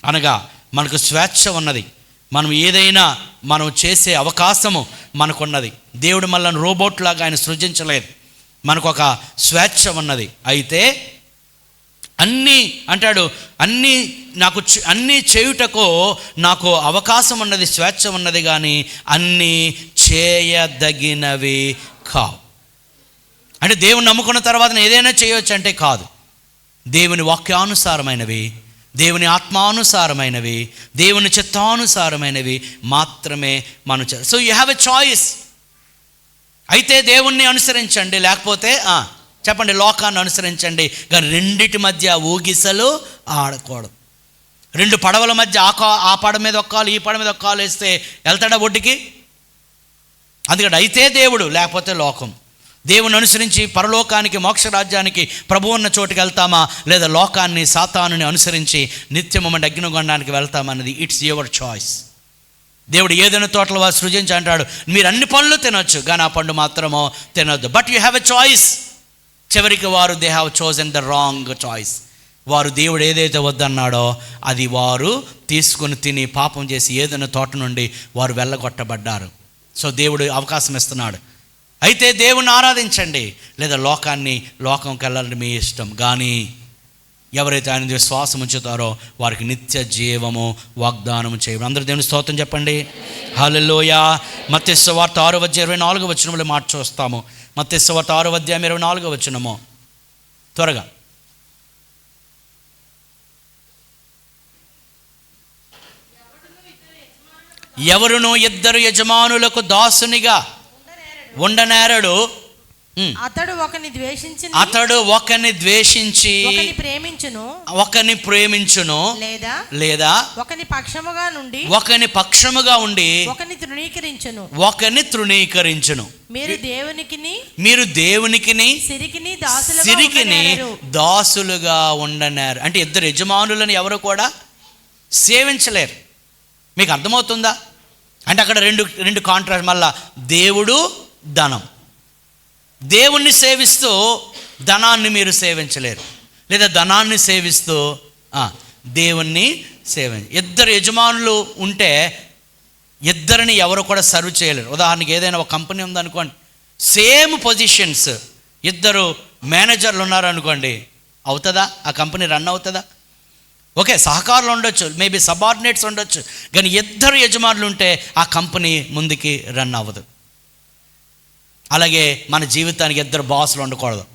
అనగా మనకు స్వేచ్ఛ ఉన్నది. మనం ఏదైనా మనం చేసే అవకాశము మనకున్నది. దేవుడు మనల్ని రోబోట్ లాగా ఆయన సృజించలేదు. మనకు ఒక స్వేచ్ఛ ఉన్నది. అయితే అన్నీ అంటాడు, అన్నీ చేయుటకు నాకు అవకాశం ఉన్నది, స్వేచ్ఛ ఉన్నది, కానీ అన్నీ చేయదగినవి కావు. అంటే దేవుని నమ్ముకున్న తర్వాత నేను ఏదైనా చేయవచ్చు అంటే కాదు. దేవుని వాక్యానుసారమైనవి, దేవుని ఆత్మానుసారమైనవి, దేవుని చిత్తానుసారమైనవి మాత్రమే మనం చేయాలి. So you have a choice. అయితే దేవుణ్ణి అనుసరించండి, లేకపోతే చెప్పండి లోకాన్ని అనుసరించండి, కానీ రెండిటి మధ్య ఊగిసలు ఆడకూడదు. 2 పడవల మధ్య ఆ పడ మీద ఒక్కాలు, ఈ పడ మీద ఒక్కాలు వేస్తే వెళ్తాడా ఒడ్డుకి? అందుకని అయితే దేవుడు, లేకపోతే లోకం. దేవుని అనుసరించి పరలోకానికి, మోక్షరాజ్యానికి, ప్రభు ఉన్న చోటుకి వెళ్తామా, లేదా లోకాన్ని, సాతానుని అనుసరించి నిత్యమైన అగ్నిగుండానికి వెళ్తామన్నది ఇట్స్ యువర్ చాయిస్. దేవుడు ఏదైనా తోటలో వారు సృజించి అంటాడు, మీరు అన్ని పనులు తినొచ్చు, కానీ ఆ పండు మాత్రమో తినొద్దు. But you have a choice. చివరికి వారు they have chosen the wrong choice. వారు దేవుడు ఏదైతే వద్దన్నాడో అది వారు తీసుకుని తిని పాపం చేసి ఏదైనా తోట నుండి వారు వెళ్ళగొట్టబడ్డారు. సో దేవుడు అవకాశం ఇస్తున్నాడు. అయితే దేవుణ్ణి ఆరాధించండి, లేదా లోకంకి వెళ్ళాలని మీ ఇష్టం, కానీ ఎవరైతే ఆయన విశ్వాసం ఉంచుతారో వారికి నిత్య జీవము వాగ్దానం చేయడం. అందరూ దేవుని స్తోత్రం చెప్పండి. హల్లెలూయా. మత్తయి సువార్త 6వ అధ్యాయం 24వ వచనంలో మాట చూస్తాము. మత్తయి సువార్త 6వ అధ్యాయం 24వ వచనము. త్వరగా. ఎవరును 2 యజమానులకు దాసునిగా ఉండనేరడు. అతడు ఒకని ద్వేషించి ఒకని ప్రేమించును లేదా ఒకని పక్షముగా ఉండి ఒకని తృణీకరించును. మీరు దేవునికిని సిరికిని దాసులుగా ఉండనేరు. అంటే 2 యజమానులను ఎవరు కూడా సేవించలేరు. మీకు అర్థమవుతుందా? అంటే అక్కడ రెండు కాంట్రాస్ట్. మళ్ళా దేవుడు, ధనం. దేవుణ్ణి సేవిస్తూ ధనాన్ని మీరు సేవించలేరు, లేదా ధనాన్ని సేవిస్తూ దేవుణ్ణి 2 యజమానులు ఉంటే 2 ఎవరు కూడా సర్వ్ చేయలేరు. ఉదాహరణకి ఏదైనా ఒక కంపెనీ ఉందనుకోండి, సేమ్ పొజిషన్స్, ఇద్దరు మేనేజర్లు ఉన్నారనుకోండి, అవుతుందా? ఆ కంపెనీ రన్ అవుతుందా? ఓకే, సహకారులు ఉండొచ్చు, మేబీ సబార్డినేట్స్ ఉండొచ్చు, కానీ ఇద్దరు యజమానులు ఉంటే ఆ కంపెనీ ముందుకి రన్ అవ్వదు. అలాగే మన జీవితానికి ఇద్దరు బాసులు ఉండకూడదు.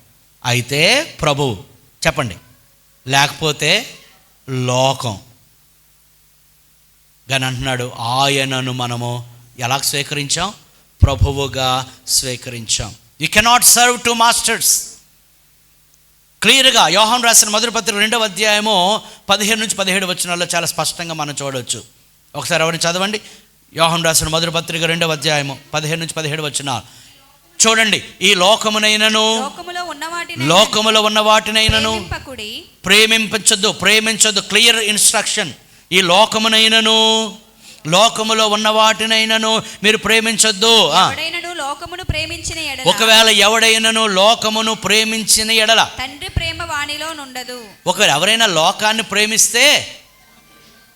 అయితే ప్రభువు చెప్పండి, లేకపోతే లోకం. కానీ అంటున్నాడు, ఆయనను మనము ఎలా స్వీకరించాం? ప్రభువుగా స్వీకరించాం. You cannot serve two masters. క్లియర్గా యోహాను రాసిన మొదటి పత్రిక 2వ అధ్యాయము 15-17 వచనాల్లో చాలా స్పష్టంగా మనం చూడవచ్చు. ఒకసారి ఎవరిని చదవండి. యోహాను రాసిన మొదటి పత్రిక 2వ అధ్యాయము 15-17 వచనాలు చూడండి. ఈ లోకమునైనను లోకములో ఉన్న వాటినైనను ప్రేమించొద్దు. Clear instruction. ఈ లోకములో ఉన్న వాటినైనను మీరు ప్రేమించొద్దు. ఒకవేళ ఎవడైనను లోకమును ప్రేమించిన ఎడల తండ్రి ప్రేమ వానిలో నుండదు. ఒకవేళ ఎవరైనా లోకాన్ని ప్రేమిస్తే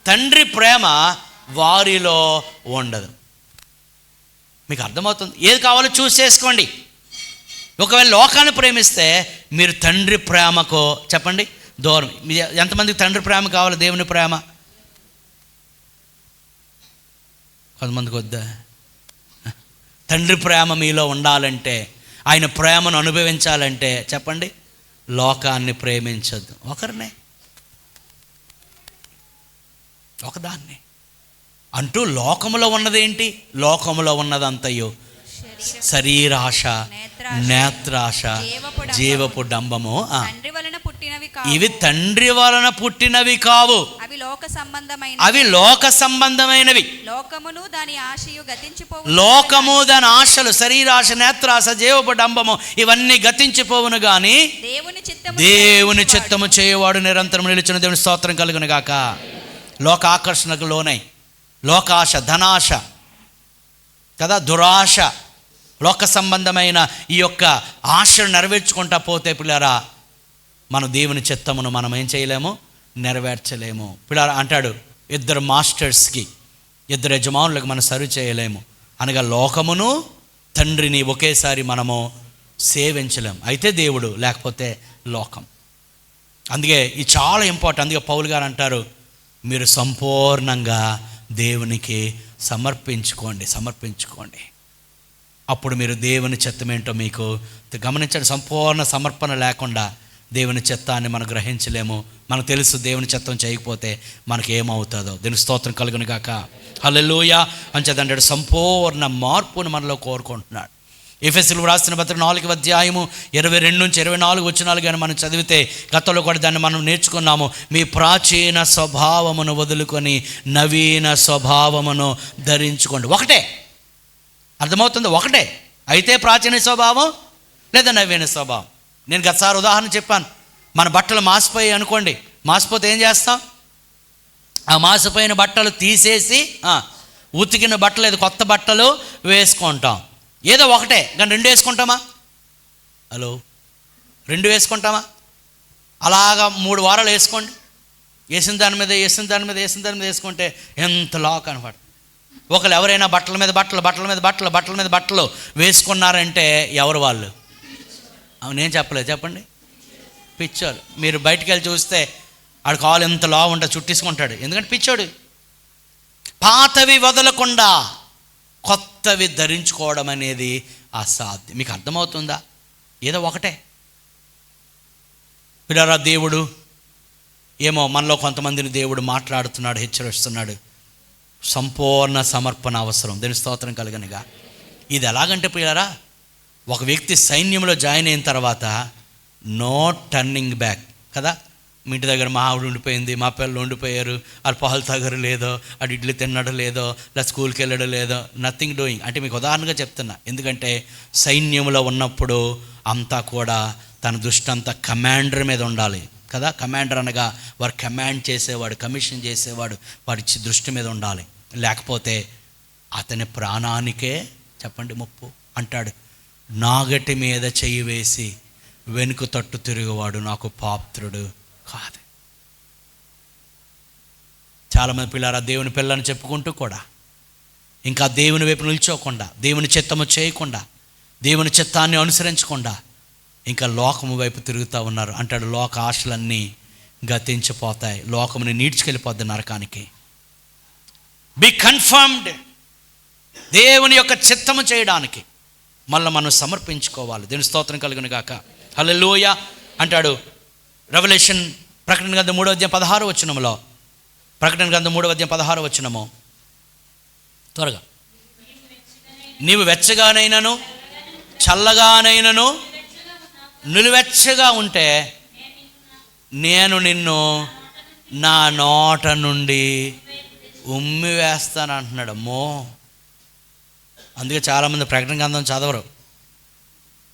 తండ్రి ప్రేమ వారిలో ఉండదు. మీకు అర్థమవుతుంది? ఏది కావాలో చూస్ చేసుకోండి. ఒకవేళ లోకాన్ని ప్రేమిస్తే మీరు తండ్రి ప్రేమకు చెప్పండి దూరం. ఎంతమందికి తండ్రి ప్రేమ కావాలి? దేవుని ప్రేమ కొంతమందికి వద్దా? తండ్రి ప్రేమ మీలో ఉండాలంటే, ఆయన ప్రేమను అనుభవించాలంటే చెప్పండి, లోకాన్ని ప్రేమించద్దు. ఒకదాన్ని అంటూ లోకములో ఉన్నదేంటి? లోకములో ఉన్నదంతయు శరీరాశ, నేత్రాశ, జీవపు డంబము. ఇవి తండ్రి వలన పుట్టినవి కావు, అవి లోక సంబంధమైనవి. లోకము దాని ఆశలు, శరీరాశ, నేత్రాశ, జీవపు డంబము ఇవన్నీ గతించిపోవును గాని దేవుని చిత్తము చేయవాడు నిరంతరం నిలిచిన దేవుని స్తోత్రం కలుగును గాక. లోక ఆకర్షణకు లోనై లోకాశ, ధనాశ కదా, దురాశ, లోక సంబంధమైన ఈ యొక్క ఆశను నెరవేర్చుకుంటా పోతే పిల్లారా, మన దేవుని చిత్తమును మనం ఏం చేయలేము, నెరవేర్చలేము. పిల్లారా అంటాడు, ఇద్దరు మాస్టర్స్కి, ఇద్దరు యజమానులకు మనం సర్వ్ చేయలేము అనగా లోకమును తండ్రిని ఒకేసారి మనము సేవించలేము. అయితే దేవుడు, లేకపోతే లోకం. అందుకే ఇది చాలా ఇంపార్టెంట్. అందుకే పౌలు గారు అంటారు, మీరు సంపూర్ణంగా దేవునికి సమర్పించుకోండి. అప్పుడు మీరు దేవుని చిత్తమేంటో మీకు గమనించండి. సంపూర్ణ సమర్పణ లేకుండా దేవుని చిత్తాన్ని మనం గ్రహించలేము. మనకు తెలుసు దేవుని చిత్తం చేయకపోతే మనకి ఏమవుతుందో. దీని స్తోత్రం కలుగును గాక. హల్లెలూయా. అంచేదంటాడు, సంపూర్ణ మార్పును మనలో కోరుకుంటున్నాడు. ఎఫెసీయులకు రాసిన పత్రిక 4వ అధ్యాయము 22-24 వచనాలు కానీ మనం చదివితే, గతంలో కూడా దాన్ని మనం నేర్చుకున్నాము. మీ ప్రాచీన స్వభావమును వదులుకొని నవీన స్వభావమును ధరించుకోండి. ఒకటే, అర్థమవుతుంది? ఒకటే. అయితే ప్రాచీన స్వభావం లేదా నవీన స్వభావం. నేను గతసారి ఉదాహరణ చెప్పాను. మన బట్టలు మాసిపోయాయి అనుకోండి, మాసిపోతే ఏం చేస్తాం? ఆ మాసిపోయిన బట్టలు తీసేసి ఉతికిన బట్టలు, ఏదో కొత్త బట్టలు వేసుకుంటాం. ఏదో ఒకటే, కానీ రెండు వేసుకుంటామా? హలో, రెండు వేసుకుంటామా? అలాగా 3 వారాలు వేసుకోండి. వేసిన దాని మీద వేసుకుంటే ఎంత లాక్ అనమాట. ఒకళ్ళు ఎవరైనా బట్టల మీద బట్టలు వేసుకున్నారంటే ఎవరు వాళ్ళు? నేను చెప్పలేదు, చెప్పండి. పిచ్చోడు. మీరు బయటికి వెళ్ళి చూస్తే ఆడు కాలు ఎంత లా ఉంటుంది, చుట్టేసుకుంటాడు. ఎందుకంటే పిచ్చోడు. పాతవి వదలకుండా కొత్తవి ధరించుకోవడం అనేది అసాధ్యం. మీకు అర్థమవుతుందా? ఏదో ఒకటే. పిల్లరా, దేవుడు ఏమో మనలో కొంతమందిని దేవుడు మాట్లాడుతున్నాడు, హెచ్చరిస్తున్నాడు. సంపూర్ణ సమర్పణ అవసరం. దీని స్తోత్రం కలుగనుగా. ఇది ఎలాగంటే పిల్లరా, ఒక వ్యక్తి సైన్యంలో జాయిన్ అయిన తర్వాత నో టర్నింగ్ బ్యాక్ కదా. మీ ఇంటి దగ్గర మా ఆవిడ ఉండిపోయింది, మా పిల్లలు ఉండిపోయారు, వాళ్ళు పాలు తాగరు లేదో, అటు ఇడ్లీ తిన్నాడు లేదో, లేదా స్కూల్కి వెళ్ళడం లేదో, నథింగ్ డూయింగ్. అంటే మీకు ఉదాహరణగా చెప్తున్నా. ఎందుకంటే సైన్యంలో ఉన్నప్పుడు అంతా కూడా తన దృష్టి అంతా కమాండర్ మీద ఉండాలి కదా. కమాండర్ అనగా వారు కమాండ్ చేసేవాడు, కమిషన్ చేసేవాడు, వారి దృష్టి మీద ఉండాలి. లేకపోతే అతని ప్రాణానికే చెప్పండి ముప్పు. అంటాడు, నాగటి మీద చెయ్యి వేసి వెనుక తట్టు తిరుగువాడు నాకు పాత్రుడు కాదు. చాలామంది పిల్లారా, దేవుని పిల్లని చెప్పుకుంటూ కూడా ఇంకా దేవుని వైపు నిల్చోకుండా, దేవుని చిత్తము చేయకుండా, దేవుని చిత్తాన్ని అనుసరించకుండా ఇంకా లోకము వైపు తిరుగుతూ ఉన్నారు. అంటాడు లోక ఆశలన్నీ గతించిపోతాయి, లోకముని నీడ్చుకెళ్ళిపోద్ది నరకానికి. బి కన్ఫర్మ్డ్, దేవుని యొక్క చిత్తము చేయడానికి మళ్ళీ మనం సమర్పించుకోవాలి. దేవుని స్తోత్రం కలుగును గాక. హల్లెలూయా. అంటాడు రెవల్యూషన్ ప్రకటన గ్రంథం 3వ అధ్యాయం 16వ వచనములో, ప్రకటన గ్రంథం 3వ అధ్యాయం 16వ వచనము, త్వరగా, నీవు వెచ్చగానైనను చల్లగానైనను నిలువెచ్చగా ఉంటే నేను నిన్ను నా నోట నుండి ఉమ్మి వేస్తాను అంటున్నాడు. అమ్మో, అందుకే చాలామంది ప్రకటన గ్రంథం చదవరు,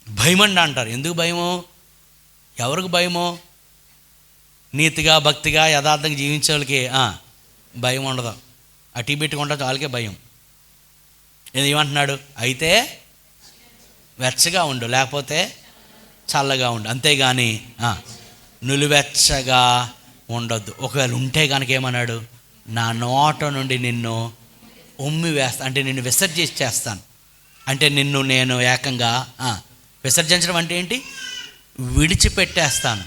భయమండి అంటారు. ఎందుకు భయమో? ఎవరికి భయమో? నీతిగా భక్తిగా యథార్థంగా జీవించే వాళ్ళకి భయం ఉండదు. అటు పెట్టుకుంటే వాళ్ళకే భయం. ఏమంటున్నాడు? అయితే వెచ్చగా ఉండు, లేకపోతే చల్లగా ఉండు, అంతేగాని నులివెచ్చగా ఉండొద్దు. ఒకవేళ ఉంటే కనుక ఏమన్నాడు? నా నోట నుండి నిన్ను ఉమ్మి వేస్తా, అంటే నిన్ను విసర్జించి చేస్తాను. అంటే నిన్ను నేను ఏకంగా విసర్జించడం అంటే ఏంటి? విడిచిపెట్టేస్తాను.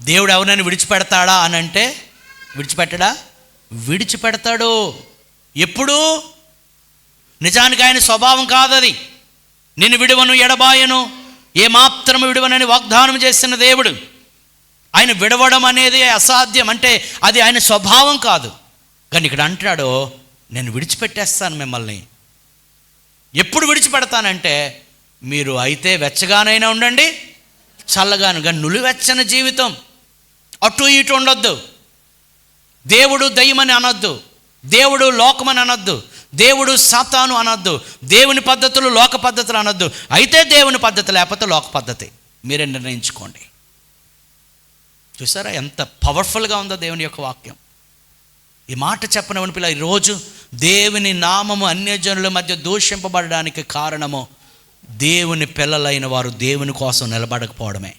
దేవుడు ఎవరైనా విడిచిపెడతాడా అని అంటే విడిచిపెట్టడా? విడిచిపెడతాడు. ఎప్పుడు? నిజానికి ఆయన స్వభావం కాదది. నిన్ను విడువను ఎడబాయను, ఏమాత్రము విడువనని వాగ్దానం చేసిన దేవుడు. ఆయన విడవడం అనేది అసాధ్యం, అంటే అది ఆయన స్వభావం కాదు. కానీ ఇక్కడ అంటాడు, నేను విడిచిపెట్టేస్తాను మిమ్మల్ని. ఎప్పుడు విడిచిపెడతానంటే మీరు అయితే వెచ్చగానైనా ఉండండి, చల్లగాను, కానీ నులివెచ్చని జీవితం, అటు ఇటు ఉండొద్దు. దేవుడు దయ్యమని అనొద్దు, దేవుడు లోకమని అనొద్దు, దేవుడు సాతాను అనొద్దు, దేవుని పద్ధతులు లోక పద్ధతులు అనొద్దు. అయితే దేవుని పద్ధతి లేకపోతే లోక పద్ధతి, మీరే నిర్ణయించుకోండి. చూసారా ఎంత పవర్ఫుల్గా ఉందో దేవుని యొక్క వాక్యం. ఈ మాట చెప్పనివ్వని పిల్ల, ఈరోజు దేవుని నామము అన్యజనుల మధ్య దూషింపబడడానికి కారణము దేవుని పిల్లలైన వారు దేవుని కోసం నిలబడకపోవడమే.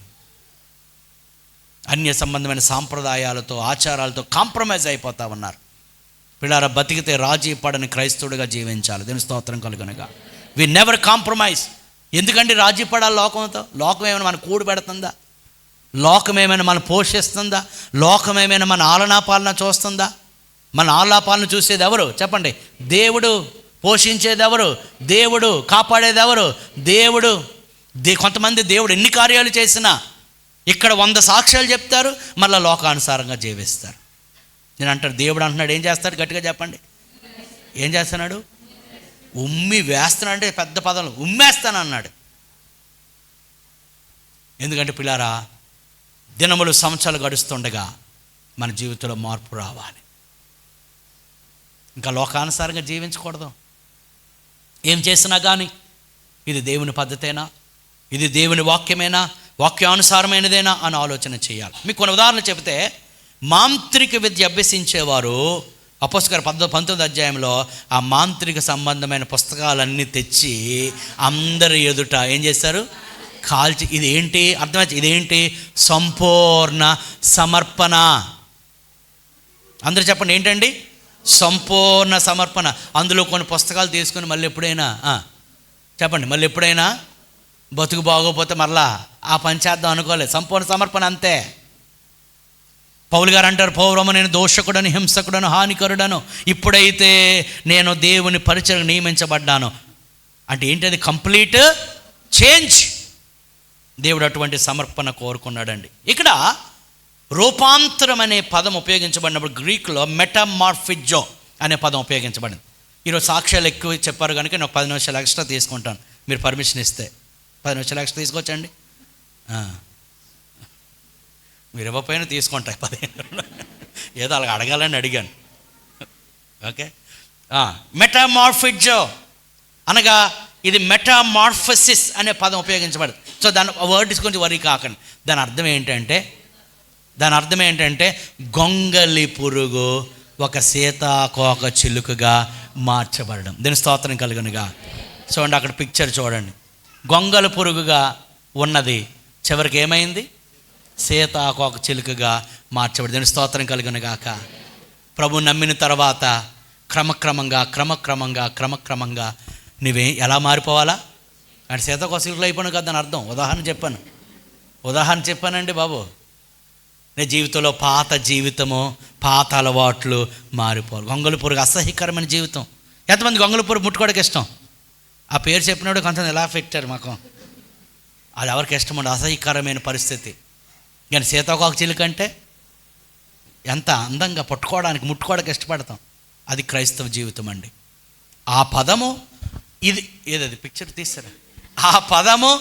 అన్య సంబంధమైన సాంప్రదాయాలతో ఆచారాలతో కాంప్రమైజ్ అయిపోతూ ఉన్నారు. పిల్లారా, బతికితే రాజీ పడని క్రైస్తవుడిగా జీవించాలి. దేవుని స్తోత్రం కలుగునగా. We never compromise. ఎందుకంటే రాజీ పడాలి లోకంతో? లోకం ఏమైనా మన కూడు పెడుతుందా? లోకం ఏమైనా మనం పోషిస్తుందా? లోకం ఏమైనా మన ఆలనాపాలన చూస్తుందా? మన ఆలనాపాలన చూసేది ఎవరు చెప్పండి? దేవుడు. పోషించేది ఎవరు? దేవుడు. కాపాడేది ఎవరు? దేవుడు. కొంతమంది దేవుడు ఎన్ని కార్యాలు చేసినా ఇక్కడ 100 సాక్ష్యాలు చెప్తారు, మళ్ళీ లోకానుసారంగా జీవిస్తారు. నేను అంటారు, దేవుడు అంటున్నాడు ఏం చేస్తాడు? గట్టిగా చెప్పండి. ఏం చేస్తున్నాడు? ఉమ్మి వేస్తున్నాడు. అంటే పెద్ద పదాలు, ఉమ్మేస్తాను అన్నాడు. ఎందుకంటే పిల్లారా, దినములు సంవత్సరాలు గడుస్తుండగా మన జీవితంలో మార్పు రావాలి. ఇంకా లోకానుసారంగా జీవించకూడదు. ఏం చేసినా కానీ ఇది దేవుని పద్ధతేనా, ఇది దేవుని వాక్యమేనా, వాక్యానుసారమైనదేనా అని ఆలోచన చేయాలి. మీకు కొన్ని ఉదాహరణలు చెబితే, మాంత్రిక విద్య అభ్యసించేవారు అపోస్తలుల 19వ అధ్యాయంలో ఆ మాంత్రిక సంబంధమైన పుస్తకాలన్నీ తెచ్చి అందరి ఎదుట ఏం చేస్తారు? కాల్చి. ఇది ఏంటి? అర్థమైంది? ఇదేంటి? సంపూర్ణ సమర్పణ. అందరూ చెప్పండి, ఏంటండి? సంపూర్ణ సమర్పణ. అందులో కొన్ని పుస్తకాలు తీసుకుని మళ్ళీ ఎప్పుడైనా చెప్పండి, మళ్ళీ ఎప్పుడైనా బతుకు బాగోపోతే మరలా ఆ పని చేద్దాం అనుకోలేదు. సంపూర్ణ సమర్పణ అంతే. పౌలు గారు అంటారు, పూర్వము నేను దోషకుడను, హింసకుడను, హానికరుడను, ఇప్పుడైతే నేను దేవుని పరిచయం నియమించబడ్డాను. అంటే ఏంటది? Complete change. దేవుడు అటువంటి సమర్పణ కోరుకున్నాడండి. ఇక్కడ రూపాంతరం అనే పదం ఉపయోగించబడినప్పుడు గ్రీకులో మెటామార్ఫిజో అనే పదం ఉపయోగించబడింది. ఈరోజు సాక్ష్యాలు ఎక్కువ చెప్పారు కనుక నేను ఒక 10 నిమిషాలు ఎక్స్ట్రా తీసుకుంటాను, మీరు పర్మిషన్ ఇస్తే. 10 నిమిషాలు ఎక్స్ట్రా తీసుకొచ్చండి. మీరు ఇవ్వకపోయినా తీసుకుంటాయి 15. ఏదో అలాగ అడగాలని అడిగాను. ఓకే. మెటామార్ఫిజో అనగా ఇది మెటామార్ఫసిస్ అనే పదం ఉపయోగించబడింది. సో దాని వర్డ్ కొంచెం వరి కాకండి. దాని అర్థం ఏంటంటే గొంగలి పురుగు ఒక సీతాకోక చిలుకగా మార్చబడడం. దీని స్తోత్రం కలుగునుగా. చూడండి, అక్కడ పిక్చర్ చూడండి. గొంగలి పురుగుగా ఉన్నది చివరికి ఏమైంది? సీతాకోక చిలుకగా మార్చబడి. దీని స్తోత్రం కలుగునుగాక. ప్రభు నమ్మిన తర్వాత క్రమక్రమంగా నువ్వే ఎలా మారిపోవాలా అంటే సీతాకోకచిలుకలు అయిపోయినా కదా అని అర్థం. ఉదాహరణ చెప్పానండి బాబు. నేను జీవితంలో పాత జీవితము, పాత అలవాట్లు మారిపోవాలి. గొంగళి పురుగు అసహ్యకరమైన జీవితం. ఎంతమంది గొంగళి పురుగు ముట్టుకోవడానికి ఇష్టం? ఆ పేరు చెప్పినప్పుడు కొంత ఎలా పెట్టారు మాకు. అది ఎవరికి ఇష్టం ఉండదు, అసహ్యకరమైన పరిస్థితి. కానీ సీతాకోకచిలుక అంటే ఎంత అందంగా పట్టుకోవడానికి, ముట్టుకోవడానికి ఇష్టపడతాం. అది క్రైస్తవ జీవితం అండి. ఆ పదము ఇది ఏదది పిక్చర్ తీస్తారా, ఆ పదము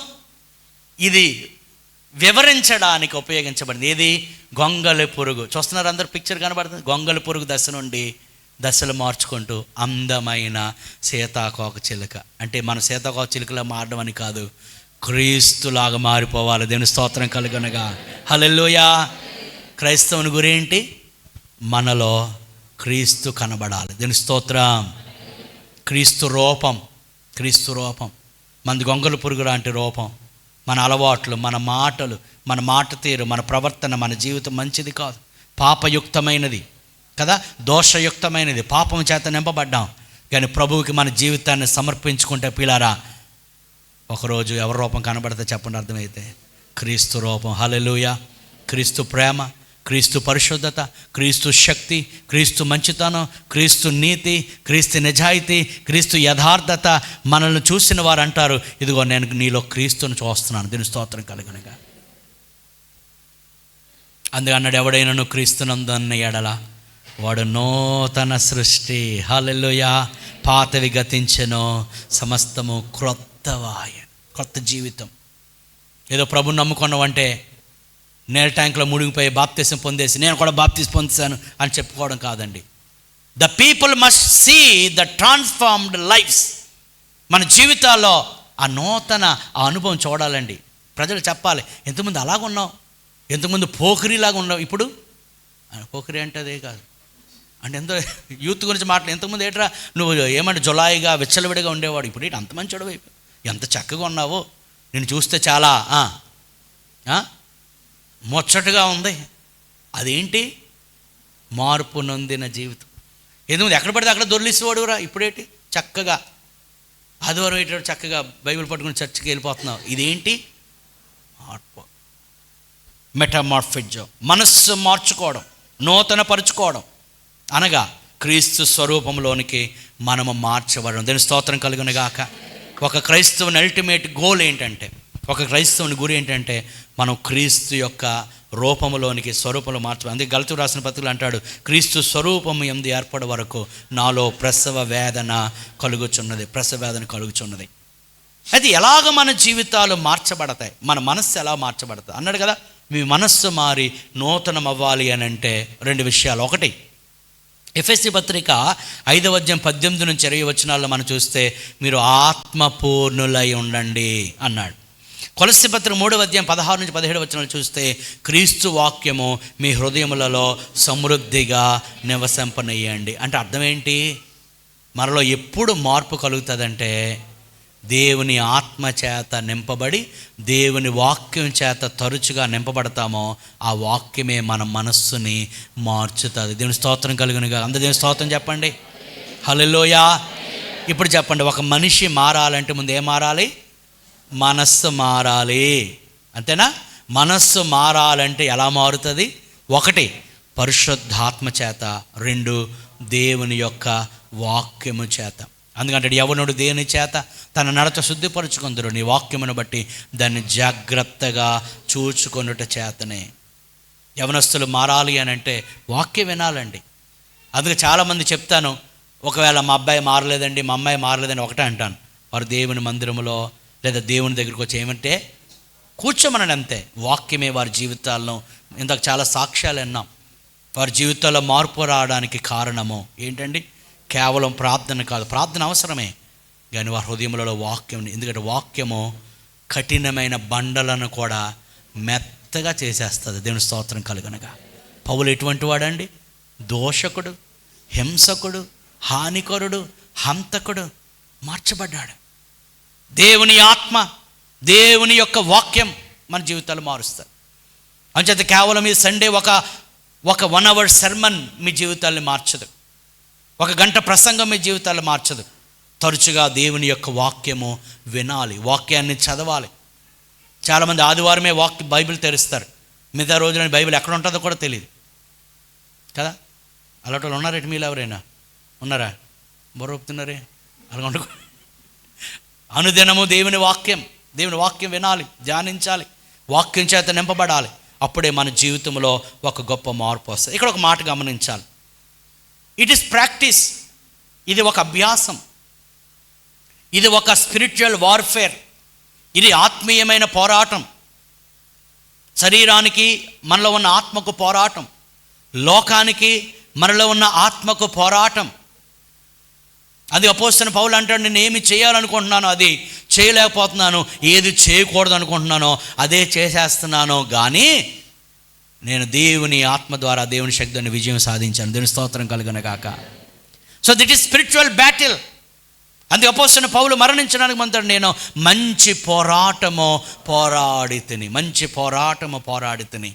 ఇది వివరించడానికి ఉపయోగించబడింది. ఏది? గొంగళి పురుగు. చూస్తున్నారు అందరు, పిక్చర్ కనబడుతుంది. గొంగళి పురుగు దశ నుండి దశలు మార్చుకుంటూ అందమైన సీతాకోకచిలుక. అంటే మన సీతాకోకచిలుకలా మారడం అని కాదు, క్రీస్తులాగా మారిపోవాలి. దేవుని స్తోత్రం కలుగునగా. హల్లెలూయా. క్రైస్తవుని గురేంటి? మనలో క్రీస్తు కనబడాలి. దేవుని స్తోత్రం. క్రీస్తు రూపం. మనది గొంగళి పురుగు లాంటి రూపం. మన అలవాట్లు, మన మాటలు, మన మాట తీరు, మన ప్రవర్తన, మన జీవితం మంచిది కాదు, పాపయుక్తమైనది కదా, దోషయుక్తమైనది. పాపం చేత నింపబడ్డాం. కానీ ప్రభువుకి మన జీవితాన్ని సమర్పించుకుంటే పిల్లారా, ఒకరోజు ఎవరి రూపం కనబడితే చెప్పండి అర్థమైతే? క్రీస్తు రూపం. హల్లెలూయా. క్రీస్తు ప్రేమ, క్రీస్తు పరిశుద్ధత, క్రీస్తు శక్తి, క్రీస్తు మంచితనం, క్రీస్తు నీతి, క్రీస్తు నిజాయితీ, క్రీస్తు యథార్థత. మనల్ని చూసిన వారు అంటారు, ఇదిగో నేను నీలో క్రీస్తుని చూస్తున్నాను. దీని స్తోత్రం కలుగునగా. అందుకే అన్నాడు, ఎవడైనా క్రీస్తునందున్న ఎడల వాడు నూతన సృష్టి. హల్లెలూయా. పాతవి గతించెను, సమస్తము క్రొత్తవాయెను. క్రొత్త జీవితం. ఏదో ప్రభుని నమ్ముకున్నావంటే నీళ్ళ ట్యాంకులో మునిగిపోయి బాప్తిసం పొందేసి నేను కూడా బాప్తిసం పొందాను అని చెప్పుకోవడం కాదండి. The people must see the transformed lifes. మన జీవితాల్లో ఆ నూతన ఆ అనుభవం చూడాలండి. ప్రజలు చెప్పాలి, ఎంతమంది అలాగున్నావు, ఎంతమంది పోకిరిలాగా ఉన్నావు. ఇప్పుడు పోకిరి అంటే అదే కాదు అంటే ఎంతో యూత్ గురించి మాట్లాడు. ఎంతమంది ఏట్రా నువ్వు ఏమంటే జులాయిగా విచ్చలవిడిగా ఉండేవాడు, ఇప్పుడు ఏంటి అంత మంచి వాడివి, ఎంత చక్కగా ఉన్నావు, నేను చూస్తే చాలా ముచ్చటగా ఉంది. అదేంటి? మార్పు నొందిన జీవితం. ఎందుకంటే ఎక్కడ పడితే అక్కడ దొర్లిసేవాడురా. ఇప్పుడేంటి చక్కగా ఆదివారం ఏంటో చక్కగా బైబిల్ పట్టుకుని చర్చికి వెళ్ళిపోతున్నావు. ఇదేంటి? మార్పు. మెటామార్ఫిజం. మనస్సు మార్చుకోవడం, నూతన పరుచుకోవడం అనగా క్రీస్తు స్వరూపంలోనికి మనము మార్చబడడం. దీని స్తోత్రం కలుగునుగాక. ఒక క్రైస్తవుని అల్టిమేట్ గోల్ ఏంటంటే, ఒక క్రైస్తవుని గురి ఏంటంటే మనం క్రీస్తు యొక్క రూపంలోనికి, స్వరూపంలో మార్చబడి. అందుకే గలతీ రాసిన పత్రికలు అంటాడు, క్రీస్తు స్వరూపము యందు ఏర్పడే వరకు నాలో ప్రసవ వేదన కలుగుచున్నది. అది ఎలాగ మన జీవితాలు మార్చబడతాయి, మన మనస్సు ఎలా మార్చబడతాయి అన్నాడు కదా. మీ మనస్సు మారి నూతనం అవ్వాలి అని అంటే రెండు విషయాలు. ఒకటి, ఎఫెసీ పత్రిక 5వ అధ్యాయం 18 నుంచి 20 వచనాల్లో మనం చూస్తే మీరు ఆత్మపూర్ణులై ఉండండి అన్నాడు. కొలస్సీ పత్రిక 3వ అధ్యాయం 16 నుంచి 17 వచనాలు చూస్తే క్రీస్తు వాక్యము మీ హృదయములలో సమృద్ధిగా నివసింపనీయండి. అంటే అర్థం ఏంటి? మనలో ఎప్పుడు మార్పు కలుగుతుందంటే దేవుని ఆత్మ చేత నింపబడి దేవుని వాక్యం చేత తరచుగా నింపబడతామో ఆ వాక్యమే మన మనస్సుని మార్చుతుంది. దేవుని స్తోత్రం కలుగునుగా. అందరూ దేవుని స్తోత్రం చెప్పండి. హల్లెలూయా. ఇప్పుడు చెప్పండి, ఒక మనిషి మారాలంటే ముందు ఏం మారాలి? మనస్సు మారాలి. అంతేనా? మనస్సు మారాలంటే ఎలా మారుతుంది? 1 పరిశుద్ధాత్మ చేత, 2 దేవుని యొక్క వాక్యము చేత. అందుకంటే యవనుడు దేవుని చేత తన నడత శుద్ధిపరుచుకుందరు, నీ వాక్యమును బట్టి దాన్ని జాగ్రత్తగా చూచుకొనుట చేతనే. యవనస్తులు మారాలి అని అంటే వాక్యం వినాలండి. అందుకే చాలామంది చెప్తాను, ఒకవేళ మా అబ్బాయి మారలేదండి, మా అమ్మాయి మారలేదని ఒకటే అంటాను. వారు దేవుని మందిరంలో లేదా దేవుని దగ్గరికి వచ్చి ఏమంటే కూర్చోమనండి అంతే. వాక్యమే వారి జీవితాల్లో, ఇందాక చాలా సాక్ష్యాలు విన్నాం, వారి జీవితాల్లో మార్పు రావడానికి కారణము ఏంటండి? కేవలం ప్రార్థన కాదు, ప్రార్థన అవసరమే, కానీ వారి హృదయములలో వాక్యం. ఎందుకంటే వాక్యము కఠినమైన బండలను కూడా మెత్తగా చేసేస్తుంది. దేవుని స్తోత్రం కలుగునగా. పౌలు ఎటువంటి వాడండి? దోషకుడు, హింసకుడు, హానికరుడు, హంతకుడు, మార్చబడ్డాడు. దేవుని ఆత్మ, దేవుని యొక్క వాక్యం మన జీవితాలు మారుస్తారు. అంచేత కేవలం ఈ సండే ఒక 1 అవర్ సెర్మన్ మీ జీవితాన్ని మార్చదు, 1 గంట ప్రసంగం మీ జీవితాలు మార్చదు. తరచుగా దేవుని యొక్క వాక్యము వినాలి, వాక్యాన్ని చదవాలి. చాలామంది ఆదివారమే బైబిల్ తెరుస్తారు, మిగతా రోజులని బైబిల్ ఎక్కడ ఉంటుందో కూడా తెలియదు కదా. అలాంటి వాళ్ళు ఉన్నారేంటి మీలో ఎవరైనా ఉన్నారా? బొరొప్పుతున్నారే అలా ఉండకు. అనుదినము దేవుని వాక్యం వినాలి, ధ్యానించాలి, వాక్యం చేత నింపబడాలి. అప్పుడే మన జీవితంలో ఒక గొప్ప మార్పు వస్తుంది. ఇక్కడ ఒక మాట గమనించాలి, ఇట్ ఈస్ ప్రాక్టీస్. ఇది ఒక అభ్యాసం, ఇది ఒక స్పిరిచువల్ వార్ఫేర్, ఇది ఆత్మీయమైన పోరాటం. శరీరానికి మనలో ఉన్న ఆత్మకు పోరాటం, లోకానికి మనలో ఉన్న ఆత్మకు పోరాటం. అది అపోస్తలుడైన పౌలు అంటాడు, నేను ఏమి చేయాలనుకుంటున్నానో అది చేయలేకపోతున్నాను, ఏది చేయకూడదు అనుకుంటున్నానో అదే చేసేస్తున్నాను, కానీ నేను దేవుని ఆత్మ ద్వారా దేవుని శక్తిని విజయం సాధించాను. దేవుని స్తోత్రం కలుగును గాక. So this is spiritual battle. అందుకే అపోస్తలుడైన పౌలు మరణించడానికి ముందు నేను మంచి పోరాటము పోరాడి తిని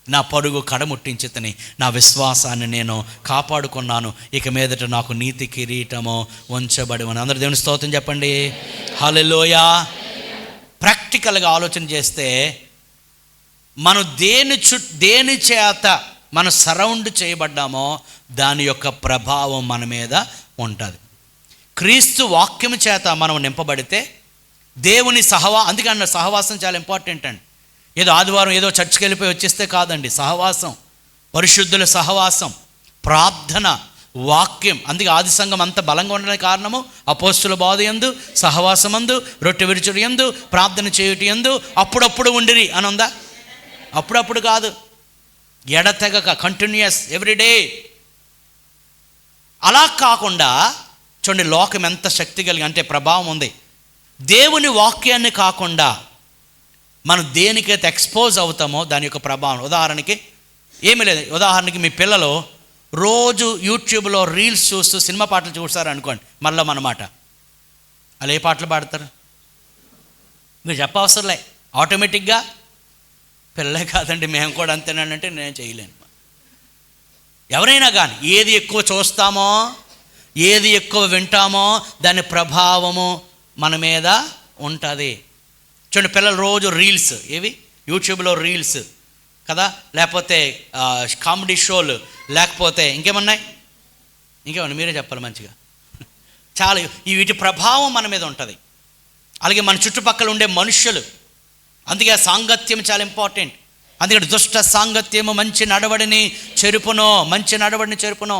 నా పరుగు కడముట్టించి తిని నా విశ్వాసాన్ని నేను కాపాడుకున్నాను. ఇక మీదట నాకు నీతి కిరీటము ఉంచబడి అని. అందరూ దేవుని స్తోత్రం చెప్పండి. హల్లెలూయా. ప్రాక్టికల్గా ఆలోచన చేస్తే మనం దేని చేత మనం సరౌండ్ చేయబడ్డామో దాని యొక్క ప్రభావం మన మీద ఉంటుంది. క్రీస్తు వాక్యము చేత మనం నింపబడితే దేవుని అందుకే అన్న సహవాసం చాలా ఇంపార్టెంట్ అండి. ఏదో ఆదివారం ఏదో చర్చికి వెళ్ళిపోయి వచ్చేస్తే కాదండి. సహవాసం, పరిశుద్ధుల సహవాసం, ప్రార్థన, వాక్యం. అందుకే ఆది సంఘం అంత బలంగా ఉండడానికి కారణము అపోస్తుల బోధ యందు, సహవాసమందు, రొట్టె విరుచుడు యందు, ప్రార్థన చేయుట యందు అప్పుడప్పుడు ఉండిరి అని ఉందా? అప్పుడప్పుడు కాదు, ఎడతెగక కంటిన్యూస్ ఎవ్రీడే. అలా కాకుండా చూడండి, లోకం ఎంత శక్తి కలిగి అంటే ప్రభావం ఉంది. దేవుని వాక్యాన్ని కాకుండా మనం దేనికైతే ఎక్స్పోజ్ అవుతామో దాని యొక్క ప్రభావం. ఉదాహరణకి ఏమీ లేదు, ఉదాహరణకి మీ పిల్లలు రోజు యూట్యూబ్లో రీల్స్ చూస్తూ సినిమా పాటలు చూస్తారు అనుకోండి, మళ్ళీ మనమాట వాళ్ళు ఏ పాటలు పాడతారు? మీరు చెప్పవసరంలే, ఆటోమేటిక్గా పిల్లలే కాదండి మేము కూడా అంతేనంటే నేను చేయలేను. ఎవరైనా కానీ ఏది ఎక్కువ చూస్తామో, ఏది ఎక్కువ వింటామో దాని ప్రభావము మన మీద ఉంటుంది. చూడండి, పిల్లలు రోజు రీల్స్, ఏవి యూట్యూబ్లో రీల్స్ కదా, లేకపోతే కామెడీ షోలు, లేకపోతే ఇంకేమన్నాయి మీరే చెప్పాలి మంచిగా. చాలా వీటి ప్రభావం మన మీద ఉంటుంది. అలాగే మన చుట్టుపక్కల ఉండే మనుషులు. అందుకే సాంగత్యం చాలా ఇంపార్టెంట్. అందుకని దుష్ట సాంగత్యము మంచి నడవడిని చెరుపును.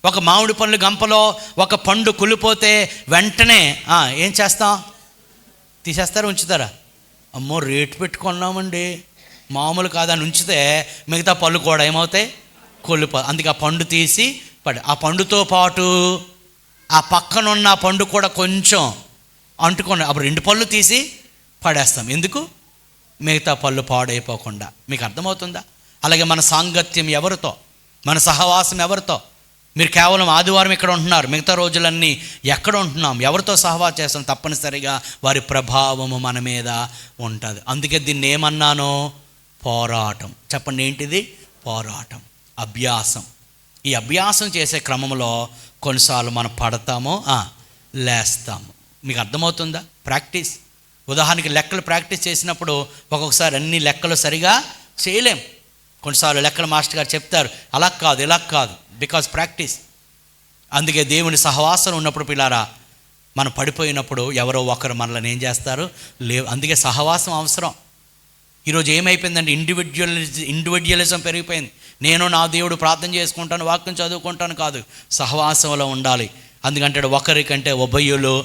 ఒక మామిడి పండ్ల గంపలో ఒక పండు కులిపోతే వెంటనే ఏం చేస్తాం? తీసేస్తారా, ఉంచుతారా? అమ్మో రేటు పెట్టుకున్నామండి, మామూలు కాదని ఉంచితే మిగతా పళ్ళు కూడా ఏమవుతాయి? అందుకే ఆ పండు తీసి ఆ పండుతో పాటు ఆ పక్కనున్న పండు కూడా కొంచెం అంటుకొని అప్పుడు 2 పళ్ళు తీసి పడేస్తాం. ఎందుకు? మిగతా పళ్ళు పాడైపోకుండా. మీకు అర్థమవుతుందా? అలాగే మన సాంగత్యం ఎవరితో, మన సహవాసం ఎవరితో? మీరు కేవలం ఆదివారం ఇక్కడ ఉంటున్నారు, మిగతా రోజులన్నీ ఎక్కడ ఉంటున్నాం, ఎవరితో సహవాసం చేస్తాం? తప్పనిసరిగా వారి ప్రభావము మన మీద ఉంటుంది. అందుకే దీన్ని ఏమన్నానో పోరాటం. చెప్పండి, ఏంటిది? పోరాటం, అభ్యాసం. ఈ అభ్యాసం చేసే క్రమంలో కొన్నిసార్లు మనం పడతామో లేస్తాము. మీకు అర్థమవుతుందా? ప్రాక్టీస్. ఉదాహరణకి లెక్కలు ప్రాక్టీస్ చేసినప్పుడు ఒక్కొక్కసారి అన్ని లెక్కలు సరిగా చేయలేం. కొన్నిసార్లు లెక్కల మాస్టర్ గారు చెప్తారు అలా కాదు ఇలా కాదు, బికాజ్ ప్రాక్టీస్. అందుకే దేవుని సహవాసం ఉన్నప్పుడు పిల్లారా, మనం పడిపోయినప్పుడు ఎవరో ఒకరు మనల్ని ఏం చేస్తారు? అందుకే సహవాసం అవసరం. ఈరోజు ఏమైపోయిందంటే ఇండివిడ్యువలిజం పెరిగిపోయింది. నేను నా దేవుడు ప్రార్థన చేసుకుంటాను, వాక్యం చదువుకుంటాను కాదు, సహవాసంలో ఉండాలి. అందుకంటే ఒకరికంటే ఉభయులు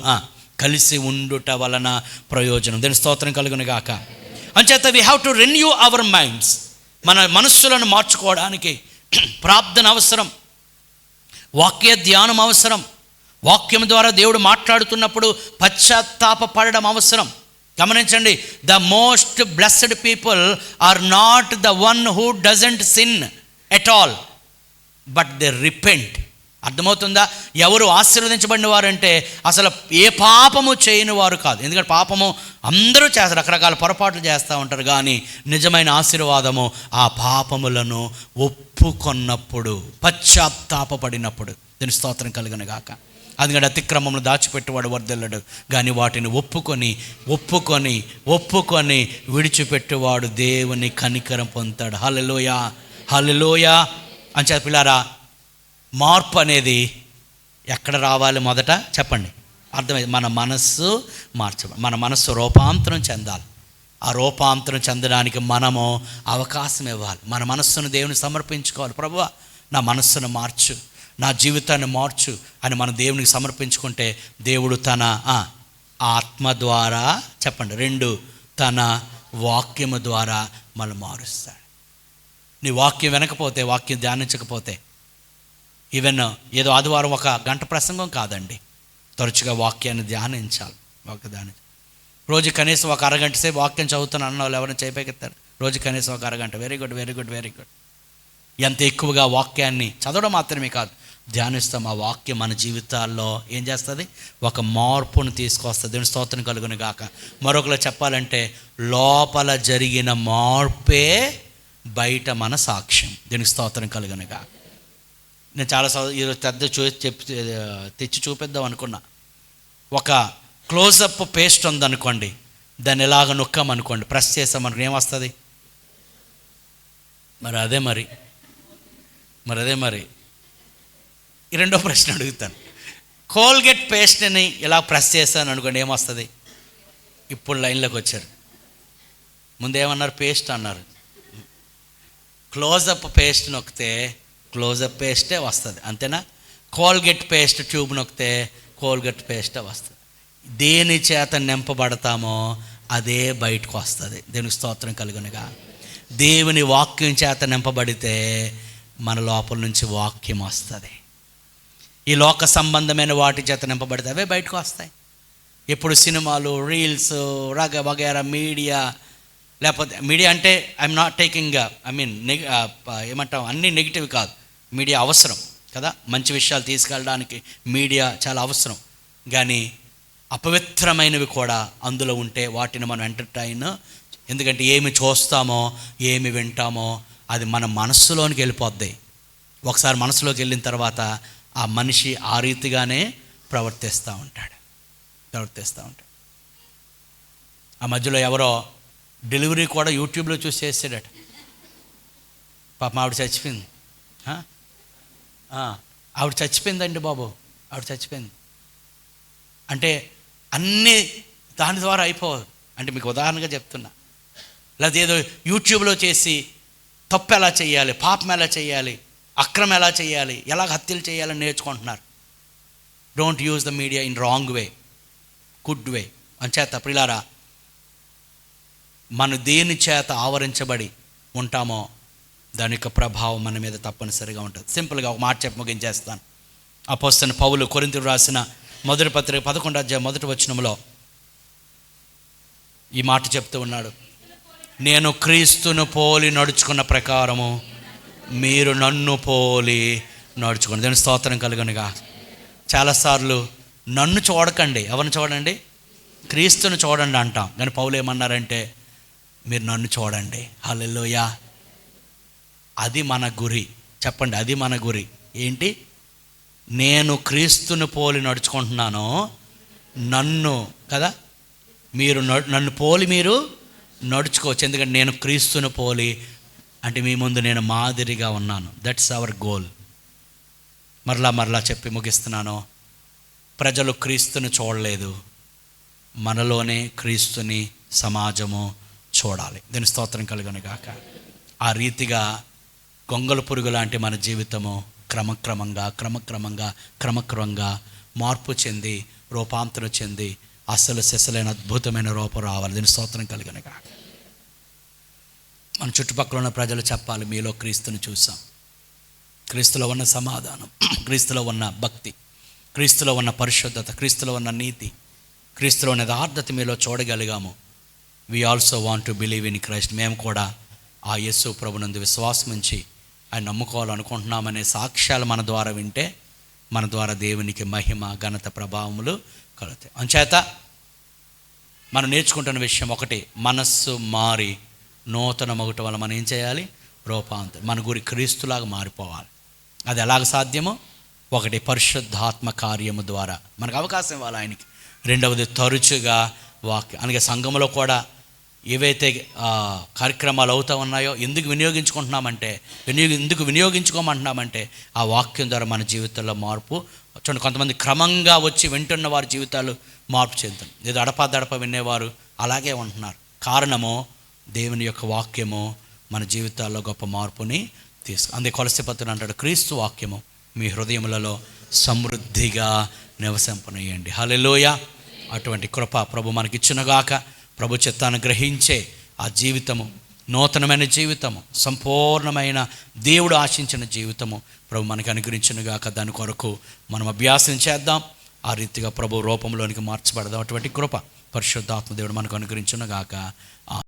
కలిసి ఉండుట వలన ప్రయోజనం. దీని స్తోత్రం కలుగును గాక. అంచేత we have to renew our minds. మన మనస్సులను మార్చుకోవడానికి ప్రార్థన అవసరం, వాక్య ధ్యానం అవసరం. వాక్యం ద్వారా దేవుడు మాట్లాడుతున్నప్పుడు పశ్చాత్తాపపడడం అవసరం. గమనించండి, the most blessed people are not the one who doesn't sin at all, but they repent. అర్థమవుతుందా? ఎవరు ఆశీర్వదించబడిన వారంటే అసలు ఏ పాపము చేయని వారు కాదు. ఎందుకంటే పాపము అందరూ చేస్తారు, రకరకాల పొరపాట్లు చేస్తూ ఉంటారు. కానీ నిజమైన ఆశీర్వాదము ఆ పాపములను ఒప్పుకొన్నప్పుడు, పశ్చాత్తాపడినప్పుడు. దీని స్తోత్రం కలుగును గాక. అందుకని అతిక్రమమును దాచిపెట్టువాడు వర్ధిల్లడు, కానీ వాటిని ఒప్పుకొని విడిచిపెట్టువాడు దేవుని కనికరం పొందుతాడు. హల్లెలూయా, హల్లెలూయా. అంచేత పిల్లారా, మార్పు అనేది ఎక్కడ రావాలి? మొదట చెప్పండి, అర్థమైంది. మన మనస్సు మార్చబడి, మన మనస్సు రూపాంతరం చెందాలి. ఆ రూపాంతరం చెందడానికి మనము అవకాశం ఇవ్వాలి. మన మనస్సును దేవుని సమర్పించుకోవాలి. ప్రభువా, నా మనస్సును మార్చు, నా జీవితాన్ని మార్చు అని మనం దేవునికి సమర్పించుకుంటే దేవుడు తన ఆత్మ ద్వారా, చెప్పండి, 2 తన వాక్యము ద్వారా మనం మారుస్తాడు. నీ వాక్యం వినకపోతే, వాక్యం ధ్యానించకపోతే, ఈవెన్ ఏదో ఆదివారం 1 గంట ప్రసంగం కాదండి, తరచుగా వాక్యాన్ని ధ్యానించాలి. రోజు కనీసం 1 అరగంట సేపు వాక్యం చదువుతున్నా అన్న వాళ్ళు ఎవరైనా చేయపెడతారు? రోజు కనీసం 1 అరగంట. Very good, very good, very good. ఎంత ఎక్కువగా వాక్యాన్ని చదవడం మాత్రమే కాదు, ధ్యానిస్తాం, ఆ వాక్యం మన జీవితాల్లో ఏం చేస్తుంది? ఒక మార్పును తీసుకొస్తుంది. దేవుని స్తోత్రం కలుగును గాక. మరొకరు చెప్పాలంటే, లోపల జరిగిన మార్పే బయట మన సాక్ష్యం. దేవునికి స్తోత్రం కలుగును గాక. నేను చాలాసార్లు ఈరోజు తెచ్చి చూపిద్దాం అనుకున్నా. ఒక క్లోజప్ పేస్ట్ ఉందనుకోండి, దాన్ని ఎలాగ నొక్కామనుకోండి, ప్రెస్ చేసామనుకో, ఏమొస్తుంది? మరి అదే మరి ఈ రెండో ప్రశ్న అడుగుతాను. కోల్గేట్ పేస్ట్ని ఇలా ప్రెస్ చేశాను అనుకోండి, ఏమొస్తుంది? ఇప్పుడు లైన్లోకి వచ్చారు. ముందేమన్నారు? పేస్ట్ అన్నారు. క్లోజప్ పేస్ట్ నొక్కితే క్లోజప్ పేస్టే వస్తుంది, అంతేనా? కోల్గేట్ పేస్ట్ ట్యూబ్ నొక్కితే కోల్గేట్ పేస్టే వస్తుంది. దేని చేత నింపబడతామో అదే బయటకు వస్తుంది. దేవునికి స్తోత్రం కలుగునుగా. దేవుని వాక్యం చేత నింపబడితే మన లోపల నుంచి వాక్యం వస్తుంది. ఈ లోక సంబంధమైన వాటి చేత నింపబడితే అవే బయటకు వస్తాయి. ఎప్పుడు సినిమాలు, రీల్స్, వగేరా మీడియా, లేకపోతే మీడియా అంటే ఐఎమ్ నాట్ టేకింగ్ ఏమంటాం, అన్నీ నెగిటివ్ కాదు. మీడియా అవసరం కదా, మంచి విషయాలు తీసుకెళ్ళడానికి మీడియా చాలా అవసరం. కానీ అపవిత్రమైనవి కూడా అందులో ఉంటే వాటిని మనం ఎంటర్టైన్, ఎందుకంటే ఏమి చూస్తామో, ఏమి వింటామో అది మన మనస్సులోనికి వెళ్ళిపోద్ది. ఒకసారి మనసులోకి వెళ్ళిన తర్వాత ఆ మనిషి ఆ రీతిగానే ప్రవర్తిస్తూ ఉంటాడు. ఆ మధ్యలో ఎవరో డెలివరీ కూడా యూట్యూబ్లో చూసి చేసాడట. పాపం ఆవిడ చచ్చిపోయింది. ఆవిడ చచ్చిపోయిందండి బాబు, ఆవిడ చచ్చిపోయింది. అంటే అన్నీ దాని ద్వారా అయిపోదు. అంటే మీకు ఉదాహరణగా చెప్తున్నా. లేదా ఏదో యూట్యూబ్లో చేసి తప్పు ఎలా చేయాలి, పాపం ఎలా చేయాలి, అక్రమం ఎలా చేయాలి, ఎలా హత్యలు చేయాలని నేర్చుకుంటున్నారు. Don't use the media in wrong way, good way. అంచేత ప్రియులారా, మనం దేని చేత ఆవరించబడి ఉంటామో దాని యొక్క ప్రభావం మన మీద తప్పనిసరిగా ఉంటుంది. సింపుల్గా ఒక మాట చెప్పి ముగించేస్తాను. అపోస్తలుడైన పౌలు కొరింథీయులకు రాసిన మొదటి పత్రిక 11వ అధ్యాయం 1వ వచనంలో ఈ మాట చెప్తూ ఉన్నాడు. నేను క్రీస్తును పోలి నడుచుకున్న ప్రకారము మీరు నన్ను పోలి నడుచుకోండి. దాని స్తోత్రం కలుగునుగా. చాలాసార్లు నన్ను చూడకండి, ఎవరిని చూడండి? క్రీస్తును చూడండి అంటాం. కానీ పౌలు ఏమన్నారంటే మీరు నన్ను చూడండి. హల్లెలూయా. అది మన గురి. చెప్పండి, అది మన గురి. ఏంటి? నేను క్రీస్తును పోలి నడుచుకుంటున్నాను, నన్ను కదా మీరు నన్ను పోలి మీరు నడుచుకోవచ్చు. ఎందుకంటే నేను క్రీస్తును పోలి అంటే మీ ముందు నేను మాదిరిగా ఉన్నాను. That's our goal. మరలా చెప్పి ముగిస్తున్నాను. ప్రజలు క్రీస్తుని చూడలేదు, మనలోనే క్రీస్తుని సమాజము చూడాలి. దీని స్తోత్రం కలుగును గాక. ఆ రీతిగా గొంగళ పురుగు లాంటి మన జీవితము క్రమక్రమంగా మార్పు చెంది రూపాంతరం చెంది అసలు సెసలైన అద్భుతమైన రూపం రావాలి. దీని స్తోత్రం కలుగును గాక. మన చుట్టుపక్కల ఉన్న ప్రజలు చెప్పాలి, మీలో క్రీస్తుని చూసాం, క్రీస్తులో ఉన్న సమాధానం, క్రీస్తులో ఉన్న భక్తి, క్రీస్తులో ఉన్న పరిశుద్ధత, క్రీస్తులో ఉన్న నీతి, క్రీస్తులో ఉన్న యథార్థత మీలో చూడగలిగాము. We also want to believe in Christ. మేము కూడా ఆ యేసు ప్రభునందు విశ్వాసం ఉంచి ఆయన నమ్ముకోవాలనుకుంటున్నామనే సాక్ష్యాలు మన ద్వారా వింటే మన ద్వారా దేవునికి మహిమ, ఘనత, ప్రభావములు కలుగుతాయి. అంచేత మనం నేర్చుకుంటున్న విషయం ఒకటి, మనస్సు మారి నూతన మొగట వల్ల మనం ఏం చేయాలి? రూపాంతరం. మన గురి క్రీస్తులాగా మారిపోవాలి. అది ఎలాగ సాధ్యమో? ఒకటి పరిశుద్ధాత్మ కార్యము ద్వారా మనకు అవకాశం ఇవ్వాలి ఆయనకి. రెండవది తరచుగా వాక్యం. అందుకే సంఘంలో కూడా ఏవైతే కార్యక్రమాలు అవుతూ ఉన్నాయో ఎందుకు వినియోగించుకుంటున్నామంటే ఎందుకు వినియోగించుకోమంటున్నామంటే ఆ వాక్యం ద్వారా మన జీవితంలో మార్పు చూడండి. కొంతమంది క్రమంగా వచ్చి వింటున్న వారి జీవితాలు మార్పు చెందుతారు. ఏదో అడపదడప వినేవారు అలాగే ఉంటున్నారు. కారణము దేవుని యొక్క వాక్యము మన జీవితాల్లో గొప్ప మార్పుని అందుకే కొలస్సీ పత్రుడు అంటాడు, క్రీస్తు వాక్యము మీ హృదయములలో సమృద్ధిగా నివసింపనీయండి. హల్లెలూయా. అటువంటి కృప ప్రభు మనకిచ్చునుగాక. ప్రభు చిత్తాన్ని గ్రహించే ఆ జీవితము, నూతనమైన జీవితము, సంపూర్ణమైన దేవుడు ఆశించిన జీవితము ప్రభు మనకి అనుగ్రహించునుగాక. దాని కొరకు మనం అభ్యాసం చేద్దాం. ఆ రీతిగా ప్రభు రూపంలోనికి మార్చబడదాం. అటువంటి కృప పరిశుద్ధాత్మ దేవుడు మనకు అనుగ్రహించునుగాక.